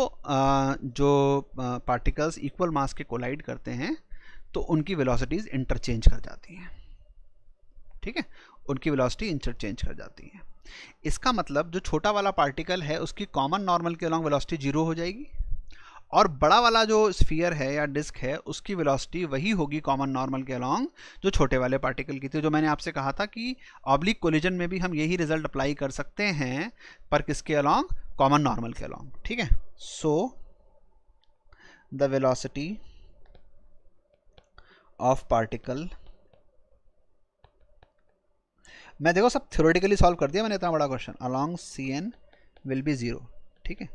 जो पार्टिकल्स इक्वल मास के कोलाइड करते हैं तो उनकी वेलोसिटीज इंटरचेंज कर जाती हैं। ठीक है, उनकी वेलोसिटी इंटरचेंज कर जाती है। इसका मतलब जो छोटा वाला पार्टिकल है उसकी कॉमन नॉर्मल के अलॉन्ग वेलोसिटी 0 हो जाएगी, और बड़ा वाला जो स्फीयर है या डिस्क है उसकी वेलोसिटी वही होगी कॉमन नॉर्मल के अलोंग जो छोटे वाले पार्टिकल की थी। जो मैंने आपसे कहा था कि ऑब्लिक कोलिजन में भी हम यही रिजल्ट अप्लाई कर सकते हैं, पर किसके अलोंग? कॉमन नॉर्मल के अलोंग। ठीक है, so the velocity of particle, मैं देखो सब थ्योरेटिकली सॉल्व कर दिया मैंने इतना बड़ा question, along c n will be 0। ठीक है,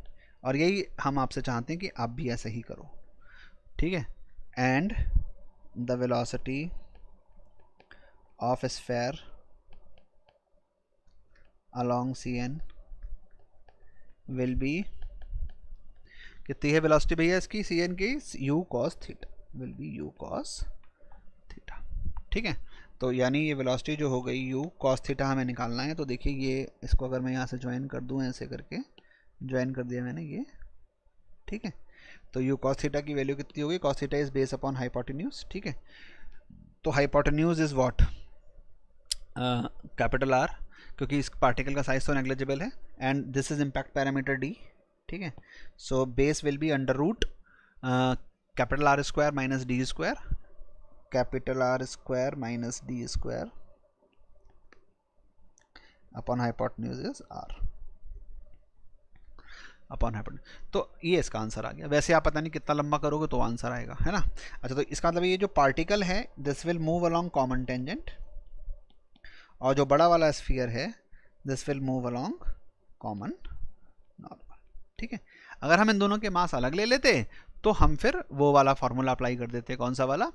और यही हम आपसे चाहते हैं कि आप भी ऐसा ही करो। ठीक है, and the velocity of sphere along c n will be, कितनी है वेलोसिटी भैया इसकी सी एन की? u cos theta, will be u cos theta. ठीक है, तो यानी ये वेलोसिटी जो हो गई u cos थीटा हमें निकालना है। तो देखिए ये, इसको अगर मैं यहाँ से ज्वाइन कर दूँ, ऐसे करके ज्वाइन कर दिया मैंने ये। ठीक है, तो u cos थीटा की वैल्यू कितनी होगी? cos theta is base upon hypotenuse. ठीक है, तो hypotenuse is what? Capital R, क्योंकि इस पार्टिकल का साइज तो नेग्लिजिबल है, and this is impact parameter d। ठीक है, so base will be under root capital R square minus d square, capital R square minus d square upon hypotenuse is r upon hypotenuse. तो ये इसका answer आ गया। वैसे आप पता नहीं कितना लंबा करोगे तो आंसर आएगा, है ना। अच्छा, तो इसका मतलब ये जो पार्टिकल है this will move along common tangent, और जो बड़ा वाला स्फीयर है this will move along common normal. ठीक है, अगर हम इन दोनों के मास अलग ले लेते तो हम फिर वो वाला फार्मूला अप्लाई कर देते। कौन सा वाला?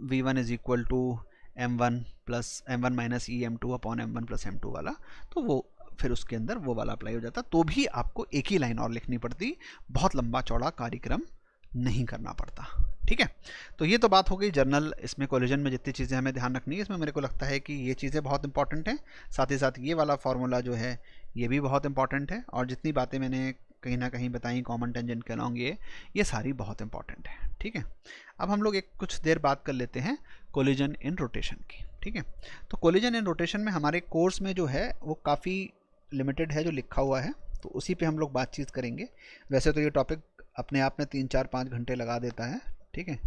v1 is equal to m1 plus m1 minus e m2 upon m1 plus m2 वाला, तो वो फिर उसके अंदर वो वाला अप्लाई हो जाता। तो भी आपको एक ही लाइन और लिखनी पड़ती, बहुत लंबा चौड़ा कार्यक्रम नहीं करना पड़ता। ठीक है, तो ये तो बात हो गई जर्नल। इसमें कोलिजन में जितनी चीज़ें हमें ध्यान रखनी है, इसमें मेरे को लगता है कि ये चीज़ें बहुत इंपॉर्टेंट हैं। साथ ही साथ ये वाला फार्मूला जो है ये भी बहुत इंपॉर्टेंट है, और जितनी बातें मैंने कहीं ना कहीं बताई कॉमन टेंजेंट के अलोंग ये सारी बहुत इंपॉर्टेंट है। ठीक है, अब हम लोग एक कुछ देर बात कर लेते हैं कोलिजन इन रोटेशन की। ठीक है, तो कोलिजन इन रोटेशन में हमारे कोर्स में जो है वो काफ़ी लिमिटेड है जो लिखा हुआ है, तो उसी पे हम लोग बातचीत करेंगे। वैसे तो ये टॉपिक अपने आप में 3-4-5 घंटे लगा देता है। ठीक है,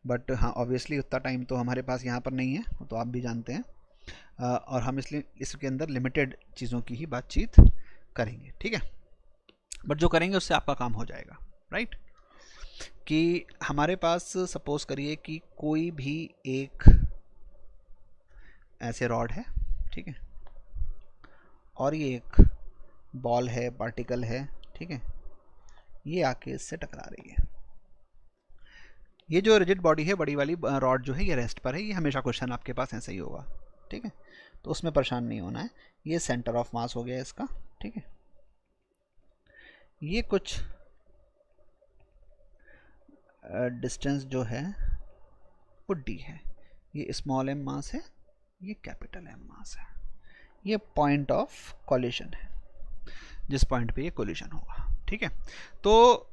बट हाँ ऑब्वियसली उतना टाइम तो हमारे पास यहाँ पर नहीं है, तो आप भी जानते हैं, और हम इसलिए इसके अंदर लिमिटेड चीज़ों की ही बातचीत करेंगे। ठीक है, बट जो करेंगे उससे आपका काम हो जाएगा, राइट। कि हमारे पास सपोज करिए कि कोई भी एक ऐसे रॉड है, ठीक है, और ये एक बॉल है, पार्टिकल है, ठीक है, ये आके इससे टकरा रही है। ये जो रिजिड बॉडी है, बड़ी वाली रॉड जो है ये रेस्ट पर है। ये हमेशा क्वेश्चन आपके पास ऐसे ही होगा। ठीक है, तो उसमें परेशान नहीं होना है। ये सेंटर ऑफ मास हो गया इसका। ठीक है, ये कुछ डिस्टेंस जो है वो d है। ये स्मॉल m मास है, ये कैपिटल M मास है। ये पॉइंट ऑफ कोलिजन है, जिस पॉइंट पे ये कोलिजन होगा। ठीक है, तो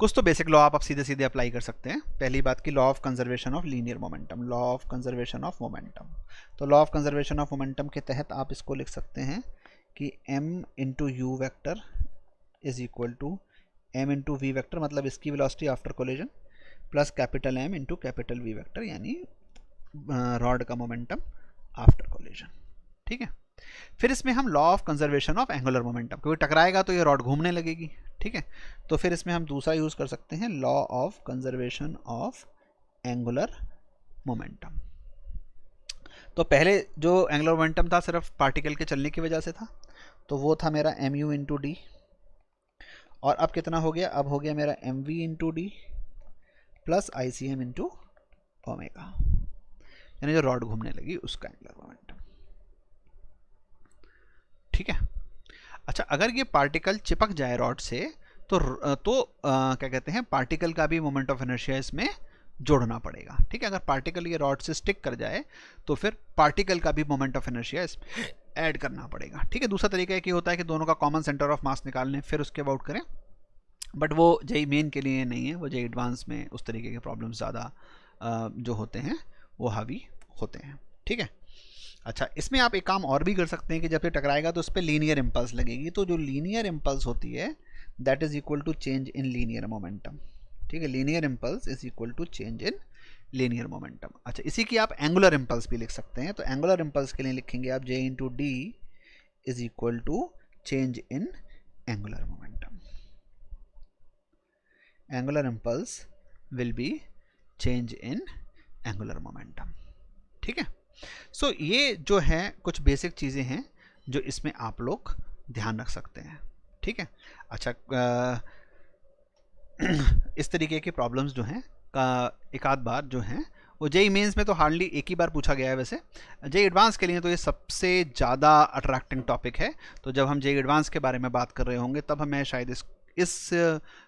कुछ तो बेसिक लॉ आप सीधे सीधे अप्लाई कर सकते हैं। पहली बात की law of conservation of linear momentum, law of conservation of momentum. तो law of conservation of momentum के तहत आप इसको लिख सकते हैं कि m into u vector is equal to m into v vector, मतलब इसकी velocity after collision, plus capital M into capital v vector, यानी रॉड का मोमेंटम आफ्टर कोलिजन। ठीक है, फिर इसमें हम law of conservation of angular momentum, क्योंकि टकराएगा तो ये रॉड घूमने लगेगी। ठीक है, तो फिर इसमें हम दूसरा यूज़ कर सकते हैं law of conservation of angular momentum. तो पहले जो एंगुलर मोमेंटम था सिर्फ पार्टिकल के चलने की वजह से था, तो वो था मेरा mu इंटू डी, और अब कितना हो गया? अब हो गया मेरा mv into D plus ICM into omega, यानी जो रॉड घूमने लगी उसका एंगुलर मोमेंटम। ठीक है, अच्छा, अगर ये पार्टिकल चिपक जाए रॉड से तो क्या कहते हैं, पार्टिकल का भी मोमेंट ऑफ इनर्शिया इसमें जोड़ना पड़ेगा। ठीक है, अगर पार्टिकल ये रॉड से स्टिक कर जाए तो फिर पार्टिकल का भी मोमेंट ऑफ इनर्शिया इसमें ऐड करना पड़ेगा। ठीक है, दूसरा तरीका एक ये होता है कि दोनों का कॉमन सेंटर ऑफ मास निकाल लें फिर उसके अबाउट करें, बट वो जेई मेन के लिए नहीं है, वो जेई एडवांस में उस तरीके के प्रॉब्लम ज़्यादा जो होते हैं वो हावी होते हैं। ठीक है, अच्छा, इसमें आप एक काम और भी कर सकते हैं कि जब ये टकराएगा तो उस पर लीनियर इम्पल्स लगेगी। तो जो लीनियर इम्पल्स होती है that is equal to change in linear momentum. ठीक है, linear impulse is equal to change in linear momentum. अच्छा, इसी की आप एंगुलर इम्पल्स भी लिख सकते हैं। तो एंगुलर इम्पल्स के लिए लिखेंगे आप J into d is equal to change in angular momentum. Angular impulse will be change in angular momentum. ठीक है, सो ये जो है कुछ बेसिक चीज़ें हैं जो इसमें आप लोग ध्यान रख सकते हैं। ठीक है, अच्छा, इस तरीके के प्रॉब्लम्स जो हैं का एक आध बार जो हैं वो जेईई मेंस में तो हार्डली एक ही बार पूछा गया है। वैसे जेईई एडवांस के लिए तो ये सबसे ज़्यादा अट्रैक्टिंग टॉपिक है। तो जब हम जेईई एडवांस के बारे में बात कर रहे होंगे तब हमें शायद इस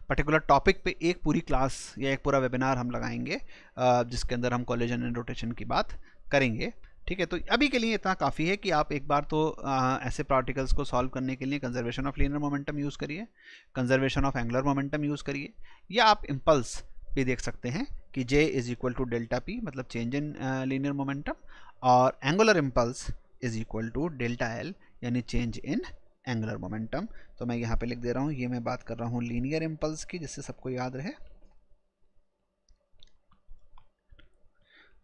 पर्टिकुलर टॉपिक पे एक पूरी क्लास या एक पूरा वेबिनार हम लगाएंगे जिसके अंदर हम कोलिजन एंड रोटेशन की बात करेंगे। ठीक है, तो अभी के लिए इतना काफ़ी है कि आप एक बार तो ऐसे पार्टिकल्स को सॉल्व करने के लिए conservation of linear momentum use करिए, conservation of angular momentum use करिए, या आप इम्पल्स भी देख सकते हैं कि J is equal to delta P मतलब चेंज इन लीनियर मोमेंटम, और angular impulse is equal to delta L यानी चेंज इन एंगुलर मोमेंटम। तो मैं यहाँ पे लिख दे रहा हूँ, ये मैं बात कर रहा हूँ लीनियर इम्पल्स की, जिससे सबको याद रहे,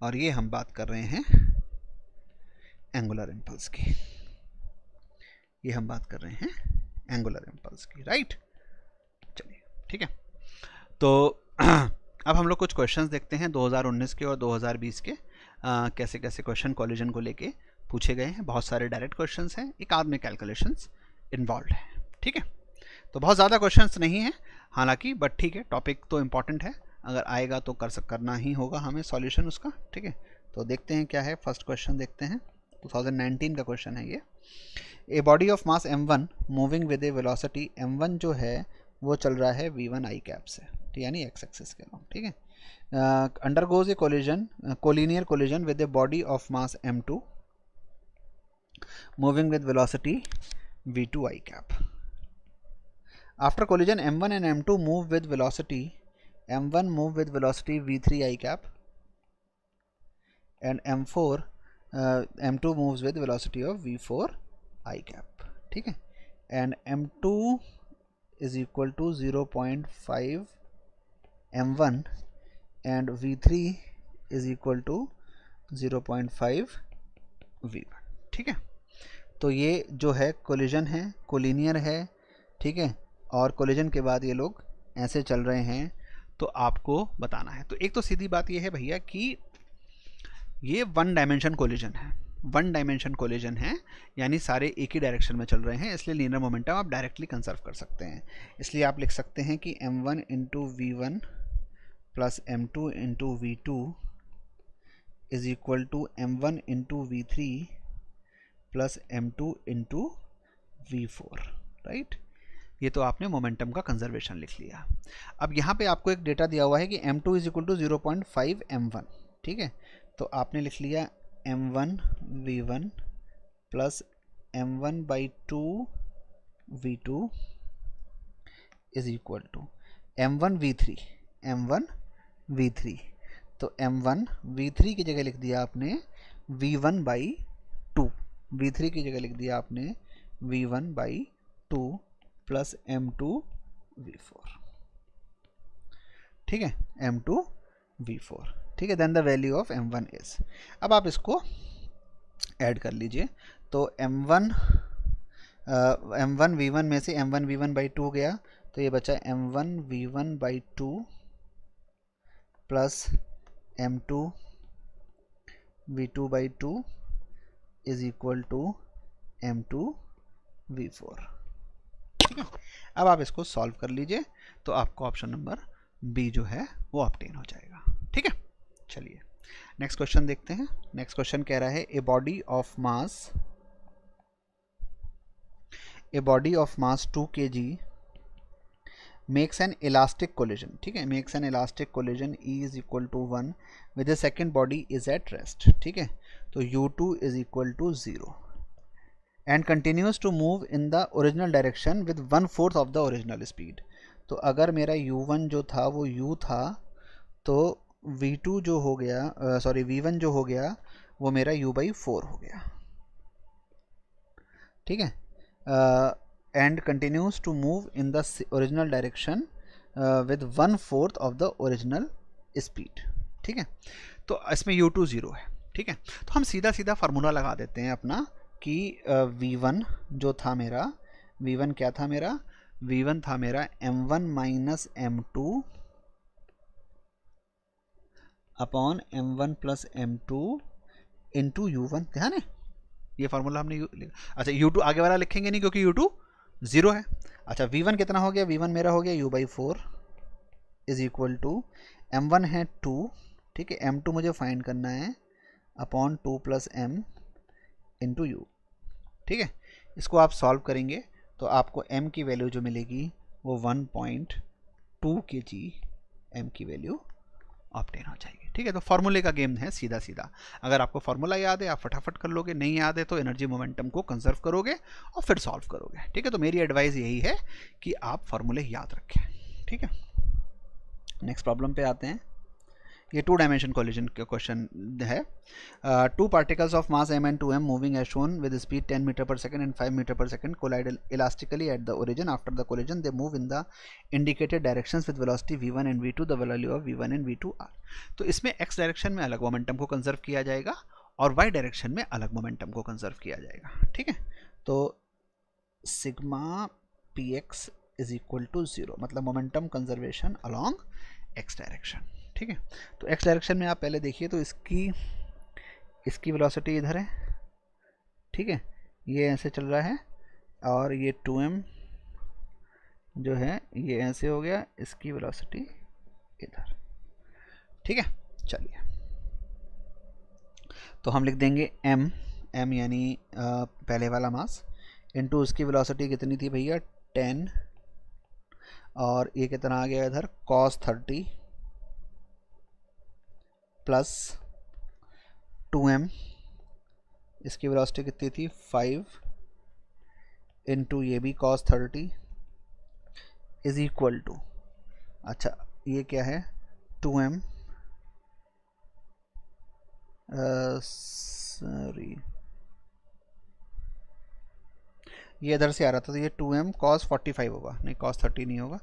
और ये हम बात कर रहे हैं एंगुलर इम्पल्स की। ये हम बात कर रहे हैं एंगुलर इम्पल्स की, राइट। चलिए, ठीक है, तो अब हम लोग कुछ क्वेश्चंस देखते हैं 2019 के और 2020 के। कैसे कैसे क्वेश्चन कोलिजन को लेके पूछे गए हैं। बहुत सारे डायरेक्ट क्वेश्चंस हैं, एक आध में कैलकुलेशंस इन्वॉल्व है। ठीक है, तो बहुत ज़्यादा क्वेश्चंस नहीं है हालांकि, बट ठीक है, टॉपिक तो इम्पॉर्टेंट है, अगर आएगा तो करना ही होगा हमें सॉल्यूशन उसका। ठीक है, तो देखते हैं क्या है। फर्स्ट क्वेश्चन देखते हैं, 2019 का क्वेश्चन है ये। ए body of mass m1 moving with a velocity m1 जो है वो चल रहा है v1 i कैप से, यानी x एक्सिस के अलॉन्ग। ठीक है, undergoes A collinear collision with A body of mass m2 moving with velocity v2 i cap. After collision m1 and m2 move with velocity, m1 move with velocity v3 i cap and m2 moves with velocity of v4 i cap. ठीक है, and m2 is equal to 0.5 m1 and v3 is equal to 0.5 v1। ठीक है, तो ये जो है collision है, collinear है। ठीक है, और कोलिजन के बाद ये लोग ऐसे चल रहे हैं, तो आपको बताना है। तो एक तो सीधी बात ये है भैया कि ये वन डायमेंशन कोलिजन है, वन डायमेंशन कोलिजन है, यानी सारे एक ही डायरेक्शन में चल रहे हैं, इसलिए लीनियर मोमेंटम आप डायरेक्टली कंजर्व कर सकते हैं। इसलिए आप लिख सकते हैं कि m1 into v1 plus m2 into v2 is equal to m1 into v3 plus m2 into v4, right. ये तो आपने मोमेंटम का कंजर्वेशन लिख लिया। अब यहाँ पे आपको एक डेटा दिया हुआ है कि m2 is equal to 0.5 m1। ठीक है, तो आपने लिख लिया m1 v1 plus m1 by 2 v2 is equal to m1 v3। तो m1 v3 की जगह लिख दिया आपने v1 बाई 2, v3 की जगह लिख दिया आपने v1 by 2 plus m2 v4। ठीक है, m2 v4। ठीक है, then the value of m1 is, अब आप इसको ऐड कर लीजिए। तो m1 v1 में से m1 v1 बाई 2 गया, तो ये बचा m1 v1 by 2 plus m2 v2 by 2 is equal to m2 v4। ठीक है, अब आप इसको सॉल्व कर लीजिए, तो आपको ऑप्शन नंबर बी जो है वो ऑब्टेन हो जाएगा। ठीक है, चलिए नेक्स्ट क्वेश्चन देखते हैं। नेक्स्ट क्वेश्चन कह रहा है a body of mass 2 kg makes an elastic collision. ठीक है, makes an elastic collision E is equal to 1 with the second body is at rest. ठीक है, तो U2 is equal to 0 and continues to move in the original direction with 1/4 of the original speed. तो अगर मेरा U1 जो था वो U था, तो V2 जो हो गया, V1 जो हो गया वो मेरा U/4 हो गया। ठीक है, and continues to move in the original direction with 1/4 of the original speed. ठीक है, तो इसमें u2 0 है. ठीक है, तो हम सीधा सीधा फार्मूला लगा देते हैं अपना कि v1 जो था मेरा, v1 क्या था मेरा, v1 था मेरा m1 minus m2 upon m1 plus m2 into u1. ध्यान है, ये फार्मूला हमने अच्छा u2 आगे वाला लिखेंगे नहीं क्योंकि u2 0 है. अच्छा v1 कितना हो गया, v1 मेरा हो गया u/4 is equal to m1 है 2. ठीक है, m2 मुझे फाइंड करना है upon 2 plus m into you. ठीक है, इसको आप सॉल्व करेंगे तो आपको m की वैल्यू जो मिलेगी वो 1.2 kg m की वैल्यू ऑब्टेन हो जाएगी. ठीक है, तो फार्मूले का गेम है सीधा सीधा. अगर आपको फार्मूला याद है आप फटाफट कर लोगे, नहीं याद है तो एनर्जी मोमेंटम को कंजर्व करोगे और फिर सॉल्व करोगे. ठीक है, तो मेरी एडवाइस यही है कि आप फार्मूले याद रखें. ठीक है, नेक्स्ट प्रॉब्लम पे आते हैं. ये 2 डायमेंशन कोलिजन का क्वेश्चन है. 2 particles of mass m and 2m moving as shown with speed 10 metre per second and 5 metre per second collide elastically at the origin. After the collision they move in the indicated directions with velocity v1 and v2. The value of v1 and v2 are. तो इसमें x direction में अलग momentum को conserve किया जाएगा और y direction में अलग मोमेंटम को कंजर्व किया जाएगा. ठीक है, तो sigma px is equal to 0, मतलब momentum conservation along x direction. ठीक है, तो x डायरेक्शन में आप पहले देखिए तो इसकी वेलोसिटी इधर है. ठीक है, ये ऐसे चल रहा है और ये 2m जो है ये ऐसे हो गया, इसकी वेलोसिटी इधर. ठीक है, चलिए तो हम लिख देंगे m यानी पहले वाला मास इनटू उसकी वेलोसिटी कितनी थी भैया 10 और ये कितना आ गया इधर cos 30 प्लस 2m, इसकी वेलोसिटी कितनी थी 5 इंटू ये भी cos 30 इज इक्वल टू, अच्छा ये क्या है 2m सॉरी ये इधर से आ रहा था तो ये 2m cos 45 होगा, नहीं cos 30 नहीं होगा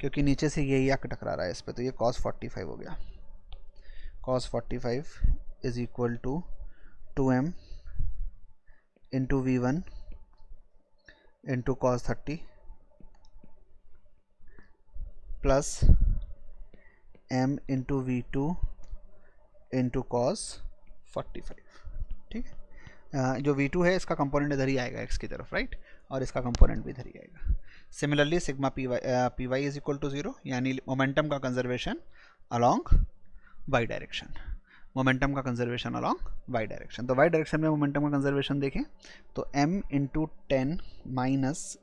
क्योंकि नीचे से ये याक टकरा रहा है इस पर, तो ये cos 45 हो गया. cos 45 is equal to 2m into v1 into cos 30 plus m into v2 into cos 45. ठीक है, जो v2 है इसका कंपोनेंट इधर ही आएगा x की तरफ, राइट, और इसका कंपोनेंट भी इधर ही आएगा. Similarly sigma py is equal to 0, यानी मोमेंटम का conservation along y direction, momentum का कंजर्वेशन अलोंग y डायरेक्शन. तो y डायरेक्शन में मोमेंटम का कंजर्वेशन देखें तो m into 10 minus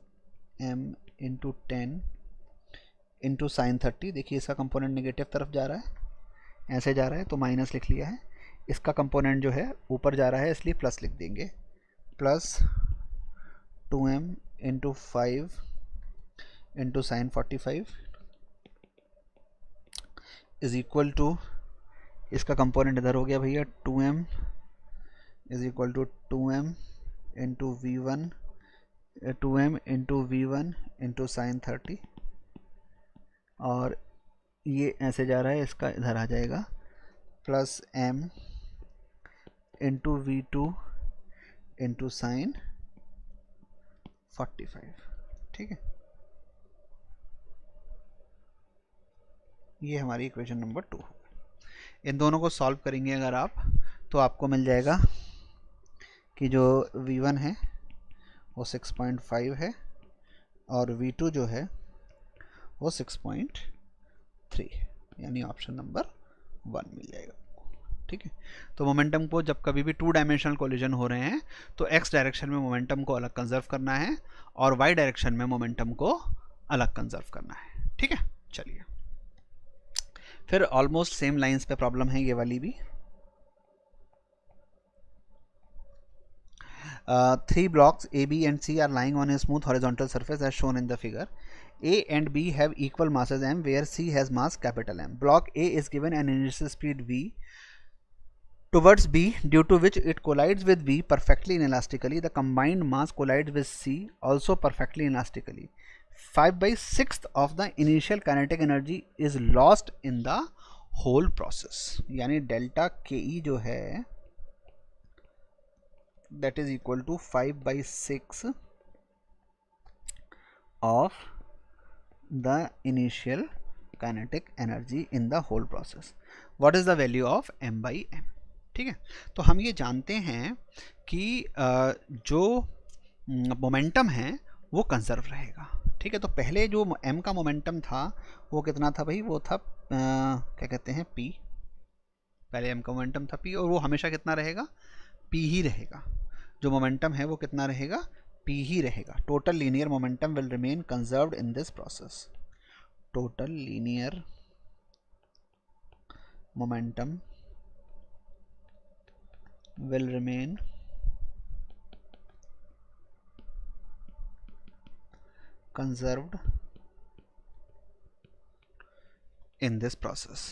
m into 10 into sine 30. देखिए इसका कंपोनेंट नेगेटिव तरफ जा रहा है, ऐसे जा रहा है तो माइनस लिख लिया है. इसका कंपोनेंट जो है ऊपर जा रहा है इसलिए प्लस लिख देंगे, plus 2m into 5 into sine 45 is equal to, इसका कंपोनेंट इधर हो गया भैया 2m is equal to 2m into v1 2m into v1 into sine 30 और ये ऐसे जा रहा है इसका इधर आ जाएगा plus m into v2 into sine 45. ठीक है, ये हमारी इक्वेशन नंबर 2. इन दोनों को सॉल्व करेंगे अगर आप तो आपको मिल जाएगा कि जो v1 है वो 6.5 है और v2 जो है वो 6.3 है, यानी ऑप्शन नंबर 1 मिल जाएगा. ठीक है, तो मोमेंटम को जब कभी भी 2 डायमेंशनल कोलिजन हो रहे हैं तो x डायरेक्शन में मोमेंटम को अलग कंजर्व करना है और y डायरेक्शन में मोमेंटम को अलग कंजर्व करना है. ठीक है, चलिए फिर ऑलमोस्ट सेम लाइंस पे प्रॉब्लम है ये वाली भी. 3 blocks A, B and C are lying on a smooth horizontal surface as shown in the figure. A and B have equal masses m where C has mass capital M. Block A is given an initial speed v towards B, due to which it collides with B perfectly inelastically. The combined mass collides with C also perfectly inelastically. 5/6 of the initial kinetic energy is lost in the whole process. यानी delta KE जो है that is equal to 5/6 of the initial kinetic energy in the whole process. What is the value of m/m? ठीक है, तो हम ये जानते हैं कि जो मोमेंटम है वो कंजर्व रहेगा. ठीक है, तो पहले जो m का मोमेंटम था वो कितना था भाई? वो था क्या कहते हैं, p. पहले m का मोमेंटम था p, और वो हमेशा कितना रहेगा? p ही रहेगा. जो मोमेंटम है वो कितना रहेगा? p ही रहेगा. Total linear momentum will remain conserved in this process. Total linear momentum will remain conserved in this process.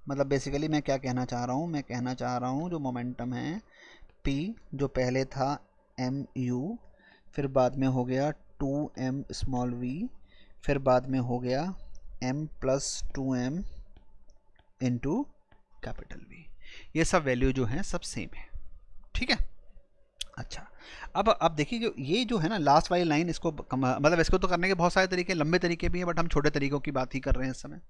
मतलब बेसिकली मैं क्या कहना चाह रहा हूँ? मैं कहना चाह रहा हूँ जो मोमेंटम है P, जो पहले था mu, फिर बाद में हो गया 2m स्मॉल v, फिर बाद में हो गया m plus 2m into capital V. ये सब वैल्यू जो है सब सेम है. ठीक है, अच्छा, अब देखिए जो ये जो है ना लास्ट वाली लाइन, इसको मतलब इसको तो करने के बहुत सारे तरीके, लंबे तरीके भी हैं, बट हम छोटे तरीकों की बात ही कर रहे हैं इस समय.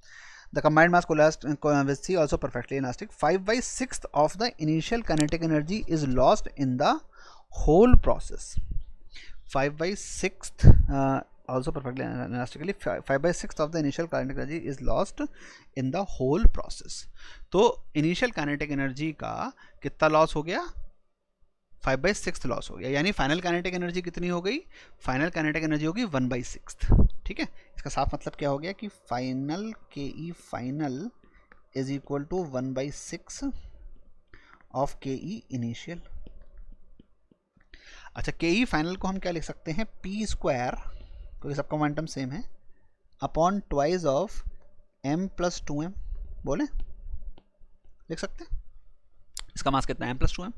The combined mass with C also perfectly elastic. 5/6 of the initial kinetic energy is lost in the whole process. 5/6 also perfectly elastically. 5/6 of the initial kinetic energy is lost in the whole process. तो initial kinetic energy का कितना loss हो गया? 5/6 loss हो गया. यानी final kinetic energy कितनी हो गई? फाइनल काइनेटिक एनर्जी होगी 1/6. ठीक है, इसका साफ मतलब क्या हो गया कि final KE final is equal to 1/6 of KE initial. अच्छा, KE फाइनल को हम क्या लिख सकते हैं? P स्क्वायर, क्योंकि सबका मोमेंटम सेम है, upon twice of m plus 2m. बोले लिख सकते हैं. इसका मास कितना है? m plus 2m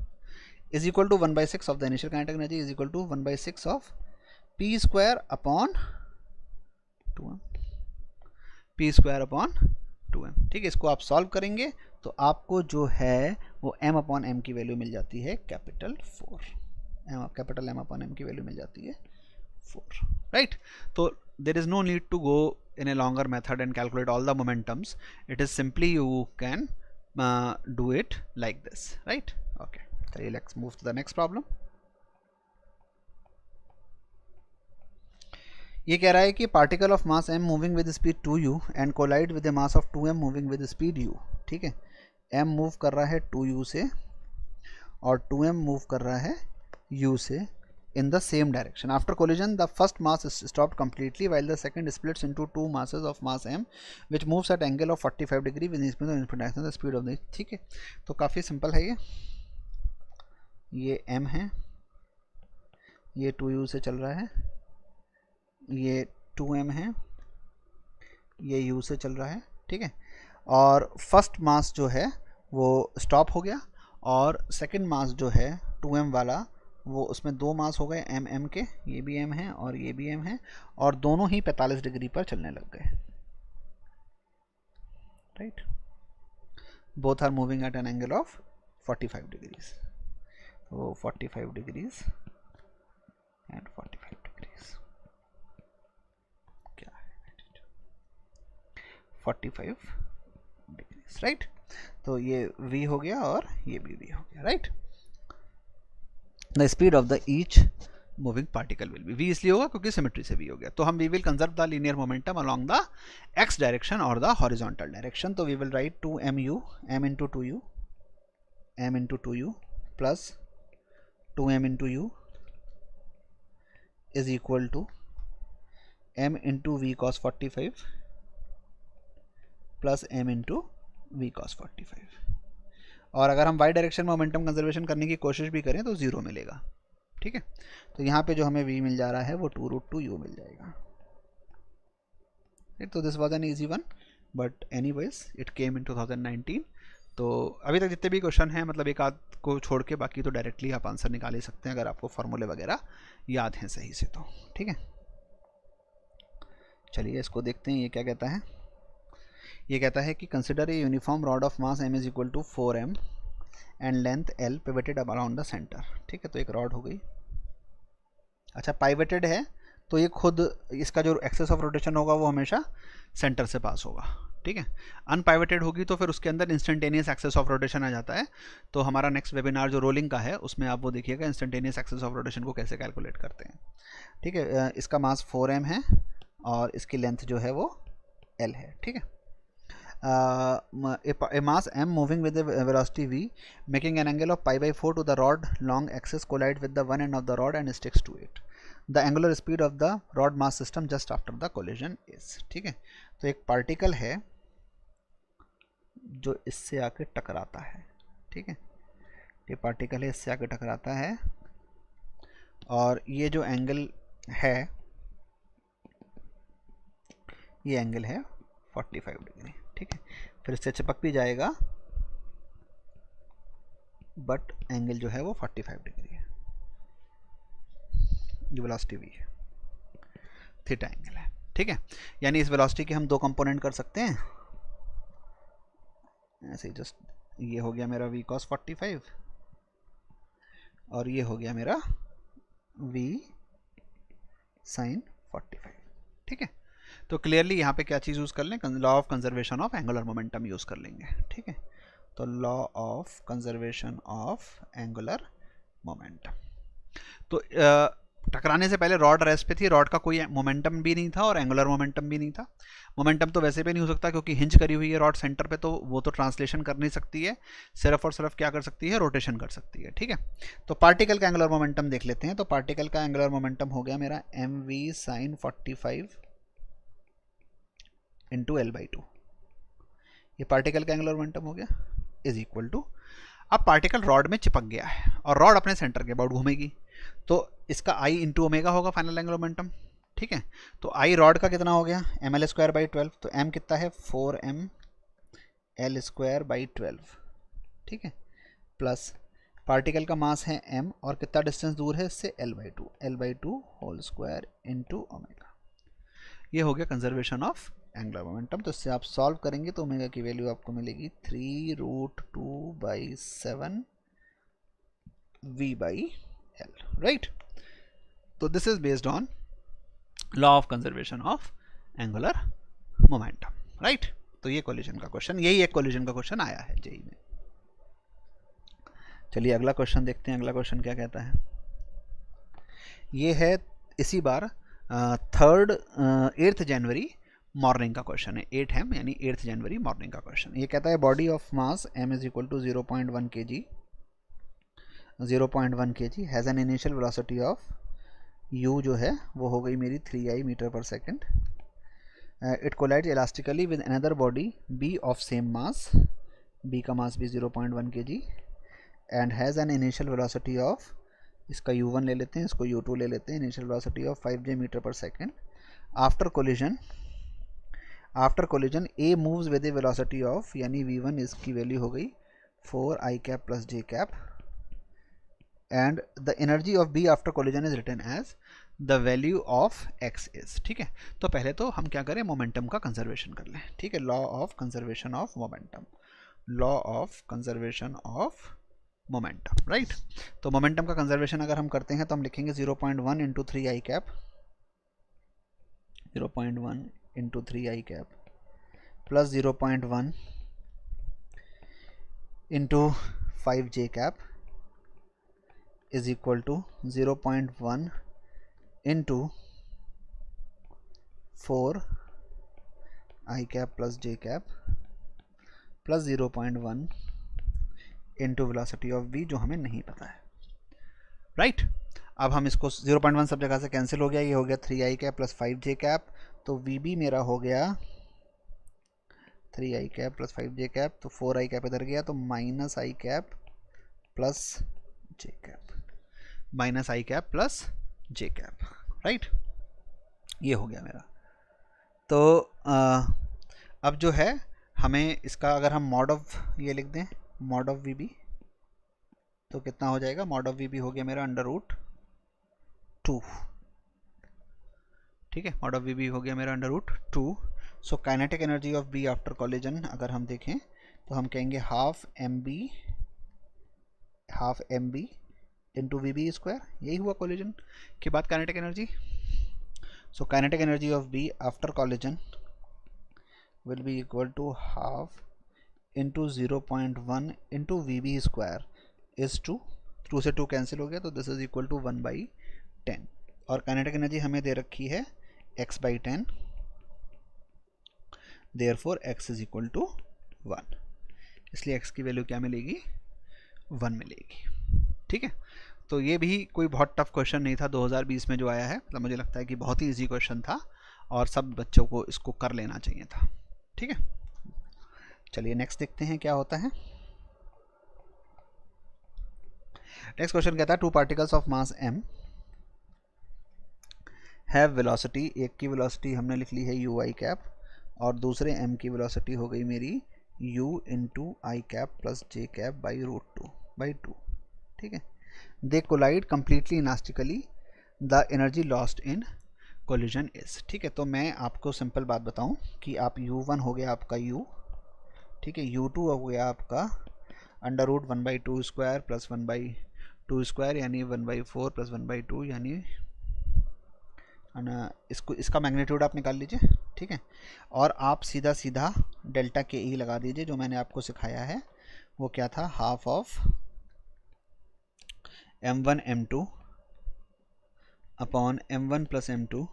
is equal to 1/6 of the initial kinetic energy is equal to 1/6 of P square upon 2m. P square upon 2m. ठीक है, इसको आप सॉल्व करेंगे तो आपको जो है वो m अपॉन m की वैल्यू मिल जाती है capital 4. Capital M upon m की वैल्यू मिल जाती है 4. राइट, तो there is no need to go in a longer method and calculate all the momentums. It is simply you can do it like this. Right, okay, so let's move to the next problem. ये कह रहा है कि particle of mass m moving with speed 2u and collide with the mass of 2m moving with speed u. ठीक है, m move कर रहा है 2u से और 2m मूव कर रहा है u से in the same direction. After collision, the first mass is stopped completely while the second splits into two masses of mass m which moves at angle of 45 degree with the speed of the. ठीक है, तो काफ़ी simple है ये m है, ये 2u से चल रहा है, ये 2m है, ये u से चल रहा है. ठीक है, और फर्स्ट मास जो है वो स्टॉप हो गया और सेकंड मास जो है 2m वाला, वो उसमें दो मास हो गए m के, ये भी m है और ये भी m है, और दोनों ही 45 डिग्री पर चलने लग गए. Right, both are moving at an angle of 45 degrees. तो 45 डिग्रीज एंड 45 डिग्रीज क्या है? 45 डिग्रीज. राइट, तो ये v हो गया और ये भी v हो गया. Right, the speed of the each moving particle will be v, इसलिए होगा क्योंकि सिमेट्री से v हो गया. तो हम we will conserve the linear momentum along the x direction or the horizontal direction. तो we will write 2mu, m into 2u, m into 2u plus 2m into u is equal to m into v cos 45 plus m into v cos 45. और अगर हम y direction में momentum conservation करने की कोशिश भी करें तो 0 मिलेगा. ठीक है, तो यहाँ पे जो हमें v मिल जा रहा है वो 2√2u मिल जाएगा. तो this was an easy one. But anyways it came in 2019। तो अभी तक जितने भी क्वेश्चन हैं, मतलब एक आध को छोड़ के बाकी तो डायरेक्टली आप आंसर निकाल ही सकते हैं अगर आपको फार्मूले वगैरह याद हैं सही से तो। ठीक है, चलिए इसको देखते हैं ये क्या कहता है। ये कहता है कि consider a uniform rod of mass m is equal to 4m and length l pivoted around the centre. ठीक है, तो एक रॉड हो गई। अच्छा, पाइवेटेड है तो ये खुद इसका जो एक्सेस ऑफ रोटेशन होगा वो हमेशा सेंटर से पास होगा। ठीक है, अनपाइवेटेड होगी तो फिर उसके अंदर इंस्टेंटेनियस एक्सेस ऑफ रोटेशन आ जाता है। तो हमारा नेक्स्ट वेबिनार जो रोलिंग का है उसमें आप वो देखिएगा इंस्टेंटेनियस एक्सेस ऑफ रोटेशन को कैसे कैलकुलेट करते हैं। ठीक है, इसका मास 4m है और इसकी लेंथ जो है वो l है। ठीक है, a mass m moving with a velocity v making an angle of pi by 4 to the rod long axis collide with the one end of the rod and sticks to it. The angular speed of the rod mass system just after the collision is. ठीक है, तो एक particle है जो इससे आके टकराता है। ठीक है, ये पार्टिकल है इससे आके टकराता है और ये जो एंगल है ये एंगल है 45 डिग्री। ठीक है, फिर इससे चिपक भी जाएगा बट एंगल जो है वो 45 डिग्री है। जो वेलोसिटी v है, थीटा एंगल है। ठीक है, यानी इस वेलोसिटी के हम दो कंपोनेंट कर सकते हैं ऐसे ही। जस्ट ये हो गया मेरा v cos 45 और ये हो गया मेरा v sin 45। ठीक है, तो क्लियरली यहाँ पे क्या चीज़ यूज़ कर लें, law of conservation of angular momentum use कर लेंगे। ठीक है, तो law of conservation of angular momentum. तो टकराने से पहले रॉड रेस्ट पे थी, रॉड का कोई मोमेंटम भी नहीं था और एंगुलर मोमेंटम भी नहीं था। मोमेंटम तो वैसे भी नहीं हो सकता क्योंकि हिंज करी हुई है रॉड सेंटर पे, तो वो तो ट्रांसलेशन कर नहीं सकती है, सिर्फ और सिर्फ क्या कर सकती है, रोटेशन कर सकती है। ठीक है, तो पार्टिकल का एंगुलर मोमेंटम देख लेते हैं। तो पार्टिकल का एंगुलर मोमेंटम हो गया मेरा mv sin 45 इंटू l/2। ये पार्टिकल का एंगुलर मोमेंटम हो गया इज इक्वल टू, अब पार्टिकल रॉड में चिपक गया है और रॉड अपने सेंटर के अबाउट घूमेगी तो इसका I इंटू ओमेगा होगा फाइनल एंगुलर मोमेंटम। ठीक है, तो I रॉड का कितना हो गया ml²/12, तो m कितना है 4m l²/12। ठीक है, प्लस पार्टिकल का मास है m और कितना डिस्टेंस दूर है इससे l/2 whole square into omega. ये हो गया कंजर्वेशन ऑफ एंगुलर मोमेंटम। तो इससे आप सॉल्व करेंगे तो ओमेगा की वैल्यू आपको मिलेगी 3√2/7 v/l, राइट। तो this is based on law of conservation of angular momentum, right. तो ये कोलिजन का क्वेश्चन, यही एक कोलिजन का क्वेश्चन आया है जेईई में। चलिए अगला क्वेश्चन देखते हैं। अगला क्वेश्चन क्या कहता है, ये है इसी बार 8 जनवरी मॉर्निंग का क्वेश्चन है। 8 है यानी 8 जनवरी मॉर्निंग का क्वेश्चन। ये कहता है body of mass m is equal to 0.1 kg has an initial velocity of u जो है वो हो गई मेरी 3i metre per second. It collides elastically with another body b of same mass, b का मास भी 0.1 kg and has an initial velocity of, इसका u1 ले लेते हैं, इसको u2 ले लेते हैं, initial velocity of 5j metre per second. After collision a moves with a velocity of, यानी v1 इसकी वैल्यू हो गई 4i cap plus j cap and the energy of b after collision is written as the value of x is. ठीक है, तो पहले तो हम क्या करें, मोमेंटम का कंजर्वेशन कर लें। ठीक है, law of conservation of momentum, law of conservation of momentum, right. तो मोमेंटम का कंजर्वेशन अगर हम करते हैं तो हम लिखेंगे 0.1 into 3i cap, 0.1 into 3i cap plus 0.1 into 5j cap is equal to 0.1 into 4i cap plus j cap plus 0.1 into velocity of v जो हमें नहीं पता है, राइट। अब हम इसको 0.1 सब जगह से कैंसिल हो गया, ये हो गया 3i cap plus 5j cap, तो vb मेरा हो गया 3i cap plus 5j cap, तो 4i कैप इधर गया तो minus i cap plus j cap, minus i cap plus j cap, right. ये हो गया मेरा। तो अब जो है हमें इसका अगर हम मॉड ऑफ ये लिख दें, मॉड ऑफ वी बी, तो कितना हो जाएगा? मॉड ऑफ वी बी हो गया मेरा √2। ठीक है, मॉड ऑफ वी बी हो गया मेरा √2। So kinetic energy of b after collision अगर हम देखें तो हम कहेंगे half m b into v b square. यही हुआ कॉलिजन के बाद kinetic energy. So kinetic energy of b after collision will be equal to half into 0.1 into VB square is 2 से 2 कैंसिल हो गया, तो दिस इज इक्वल टू 1/10। और kinetic energy हमें दे रखी है x/10, therefore x is equal to 1, इसलिए x की वैल्यू क्या मिलेगी? 1 मिलेगी। ठीक है, तो ये भी कोई बहुत टफ क्वेश्चन नहीं था 2020 में जो आया है, मतलब मुझे लगता है कि बहुत ही इजी क्वेश्चन था और सब बच्चों को इसको कर लेना चाहिए था। ठीक है, चलिए नेक्स्ट देखते हैं क्या होता है। नेक्स्ट क्वेश्चन कहता है 2 particles of mass m have velocity, एक की वेलोसिटी हमने लिख ली है u i कैप और दूसरे m की वेलोसिटी हो गई मेरी u into i cap plus j cap by √2/2। ठीक है, they collide completely elastically, the energy lost in collision is. ठीक है, तो मैं आपको सिंपल बात बताऊं कि आप u1 हो गया आपका u, ठीक है, u2 हो गया आपका √1/2 स्क्वायर प्लस 1/2 स्क्वायर यानी 1/4 प्लस 1/2 यानी इसका मैग्नीट्यूड आप निकाल लीजिए। ठीक है, और आप सीधा सीधा डेल्टा के ई लगा दीजिए, जो मैंने आपको सिखाया है वो क्या था? Half of m1 m2 upon m1 plus m2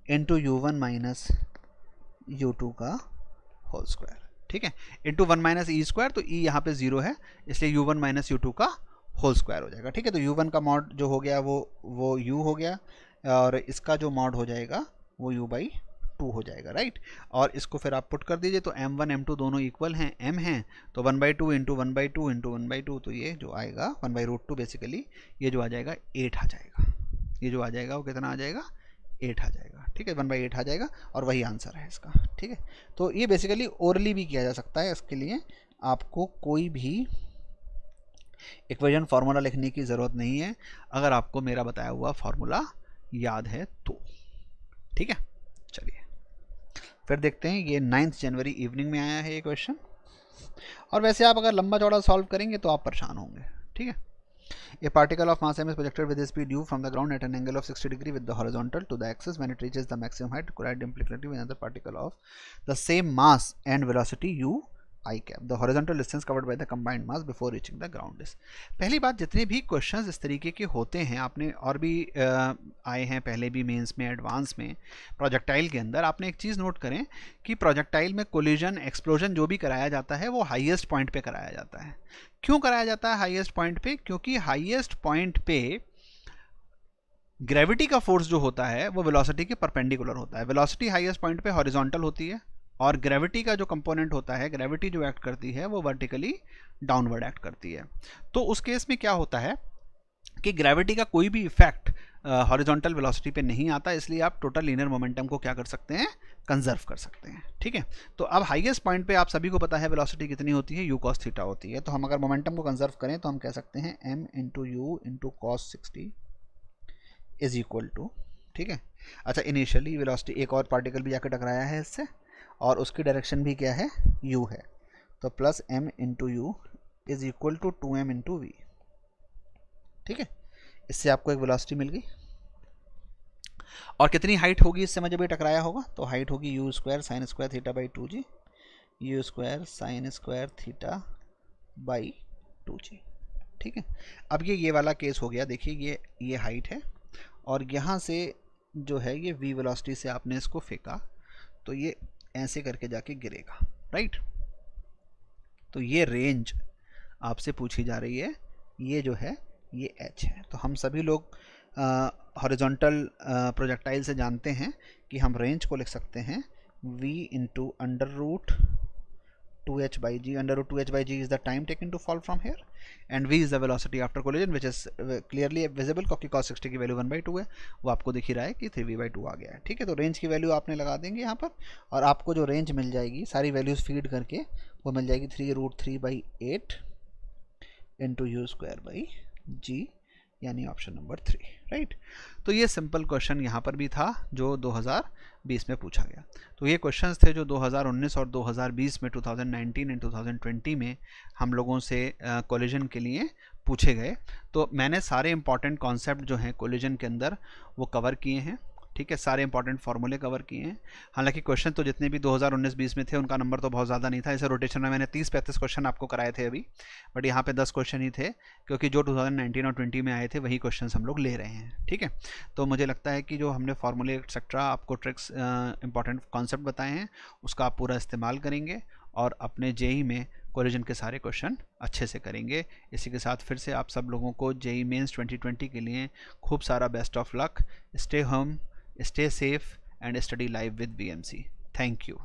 into u1 minus u2 का होल स्क्वायर। ठीक है, इंटू 1 माइनस ई स्क्वायर, तो ई यहाँ पे 0 है इसलिए u1 माइनस u2 का होल स्क्वायर हो जाएगा। ठीक है, तो u1 का मॉड जो हो गया वो u हो गया और इसका जो मॉड हो जाएगा वो u/2 हो जाएगा, राइट। और इसको फिर आप पुट कर दीजिए, तो m1 m2 दोनों इक्वल हैं, m हैं, तो 1/2 इंटू 1/2 इंटू 1/2, तो ये जो आएगा 1/√2 बेसिकली, ये जो आ जाएगा 8 आ जाएगा। ये जो आ जाएगा वो कितना आ जाएगा? 8 आ जाएगा। ठीक है, 1/8 आ जाएगा और वही आंसर है इसका। ठीक है, तो ये बेसिकली ओरली भी किया जा सकता है, इसके लिए आपको कोई भी इक्वेशन फार्मूला लिखने की ज़रूरत नहीं है अगर आपको मेरा बताया हुआ फार्मूला याद है तो। ठीक है, चलिए फिर देखते हैं। ये 9 जनवरी इवनिंग में आया है ये क्वेश्चन, और वैसे आप अगर लंबा चौड़ा सॉल्व करेंगे तो आप परेशान होंगे। ठीक है, A particle of mass m is projected with speed u from the ground at an angle of 60 degree with the horizontal to the axis. When it reaches the maximum height, collide implicitly with another particle of the same mass and velocity u I cap. The horizontal distance covered by the combined mass before reaching the ground is. पहली बात, जितने भी questions इस तरीके के होते हैं, आपने और भी आए हैं पहले भी मेंस में, एडवांस में, प्रोजेक्टाइल के अंदर, आपने एक चीज़ नोट करें कि प्रोजेक्टाइल में कोलिजन एक्सप्लोजन जो भी कराया जाता है वो हाईएस्ट पॉइंट पे कराया जाता है। क्यों कराया जाता है हाईएस्ट पॉइंट पे? क्योंकि हाईएस्ट पॉइंट पे ग्रेविटी का फोर्स जो होता है वो वेलोसिटी के परपेंडिकुलर होता है। वेलोसिटी हाईएस्ट पॉइंट पे हॉरिजॉन्टल होती है और ग्रेविटी का जो कंपोनेंट होता है, ग्रेविटी जो एक्ट करती है वो वर्टिकली डाउनवर्ड एक्ट करती है। तो उस केस में क्या होता है कि ग्रेविटी का कोई भी इफेक्ट हॉरिजॉन्टल वेलोसिटी पे नहीं आता, इसलिए आप टोटल लीनियर मोमेंटम को क्या कर सकते हैं? कंजर्व कर सकते हैं। ठीक है, तो अब हाईएस्ट पॉइंट पे आप सभी को पता है वेलोसिटी कितनी होती है? u cos थीटा होती है। तो हम अगर मोमेंटम को कंजर्व करें तो हम कह सकते हैं m into u into cos 60 is equal to, ठीक है। अच्छा, इनिशियली वेलोसिटी एक और पार्टिकल भी जाकर टकराया है इससे और उसकी डायरेक्शन भी क्या है? u है, तो plus m into u is equal to 2m into v. ठीक है, इससे आपको एक वेलोसिटी मिल गई। और कितनी हाइट होगी इससे जब ये टकराया होगा? तो हाइट होगी you square sine square theta by 2g, you square sine square theta by 2g। ठीक है, अब ये वाला केस हो गया। देखिए ये हाइट है और यहाँ से जो है ये v वेलोसिटी से आपने इसको फेंका तो ये ऐसे करके जाके गिरेगा, राइट। तो ये रेंज आपसे पूछी जा रही है, ये जो है ये h है। तो हम सभी लोग हॉरिजॉन्टल प्रोजेक्टाइल से जानते हैं कि हम रेंज को लिख सकते हैं v into under root 2h by g. Under root 2h by g is the time taken to fall from here, and v is the velocity after collision, which is clearly visible क्योंकि cos 60 की value 1/2 है, वो आपको दिख ही रहा है कि 3v/2 आ गया है। ठीक है, तो रेंज की वैल्यू आपने लगा देंगे यहाँ पर, और आपको जो रेंज मिल जाएगी सारी वैल्यूज फीड करके वो मिल जाएगी 3√3/8 इंटू u²/g, यानी ऑप्शन नंबर 3, राइट। तो ये सिंपल क्वेश्चन यहाँ पर भी था जो 2020 में पूछा गया। तो ये क्वेश्चंस थे जो 2019 और 2020 में 2019 एंड 2020 में हम लोगों से कोलिजन के लिए पूछे गए। तो मैंने सारे इंपॉर्टेंट कॉन्सेप्ट जो हैं कोलिजन के अंदर वो कवर किए हैं। ठीक है, सारे इंपॉर्टेंट फार्मूले कवर किए हैं। हालांकि क्वेश्चन तो जितने भी 2019-20 में थे उनका नंबर तो बहुत ज़्यादा नहीं था। इसे रोटेशन में मैंने 30-35 क्वेश्चन आपको कराए थे अभी, बट यहाँ पे 10 क्वेश्चन ही थे, क्योंकि जो 2019 और 20 में आए थे वही क्वेश्चन हम लोग ले रहे हैं। ठीक है, तो मुझे लगता है कि जो हमने फार्मूले एक्सेट्रा आपको ट्रिक्स इंपॉर्टेंट कॉन्सेप्ट बताए हैं उसका आप पूरा इस्तेमाल करेंगे और अपने जेई में कोलिजन के सारे क्वेश्चन अच्छे से करेंगे। इसी के साथ फिर से आप सब लोगों को जेई मेंस 2020 के लिए खूब सारा best of luck. Stay home, stay safe and study live with BMC. Thank you.